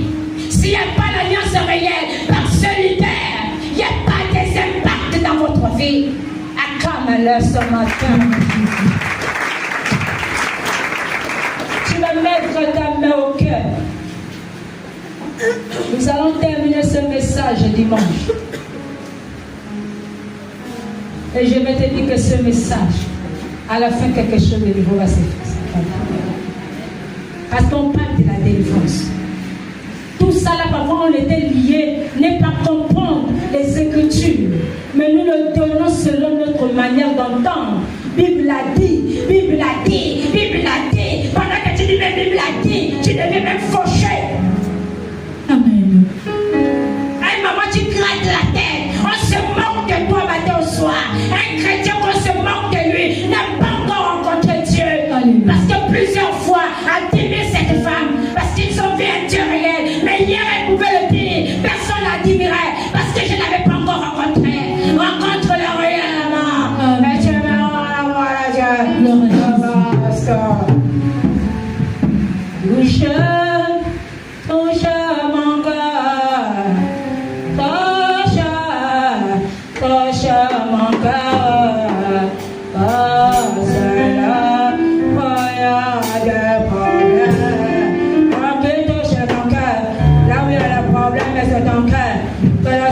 S'il n'y a pas l'alliance réelle par ce leader, il n'y a pas des impacts dans votre vie. Acclame-le ce matin. Tu vas mettre ta main au cœur. Nous allons terminer ce message dimanche. Et je vais te dire que ce message, à la fin, quelque chose de nouveau va se faire. Parce qu'on parle de la délivrance. Tout ça, là, parfois, on était liés, n'est pas comprendre les Écritures. Mais nous le donnons selon notre manière d'entendre. Bible l'a dit, Bible l'a dit, Bible l'a dit. Pendant que tu dis, mais Bible l'a dit, tu deviens même fauché. Amen. Hey, maman, tu grattes la tête. On se moque de toi matin au soir. Un chrétien qu'on se moque de lui n'a pas encore rencontré Dieu. Amen. Parce que plusieurs fois, admirer cette femme, parce qu'ils ont vu un Dieu réel. Mais hier, elle pouvait le dire. Personne l'admirait parce que je ne l'avais pas encore rencontré. Rencontre le réel là-bas. Mais tu vas voir la Dieu. Touche mon cœur. Touche mon cœur. Parce là, il y a des problèmes. Quand tu touches ton cœur, là où il y a des problèmes, c'est ton cœur. Que le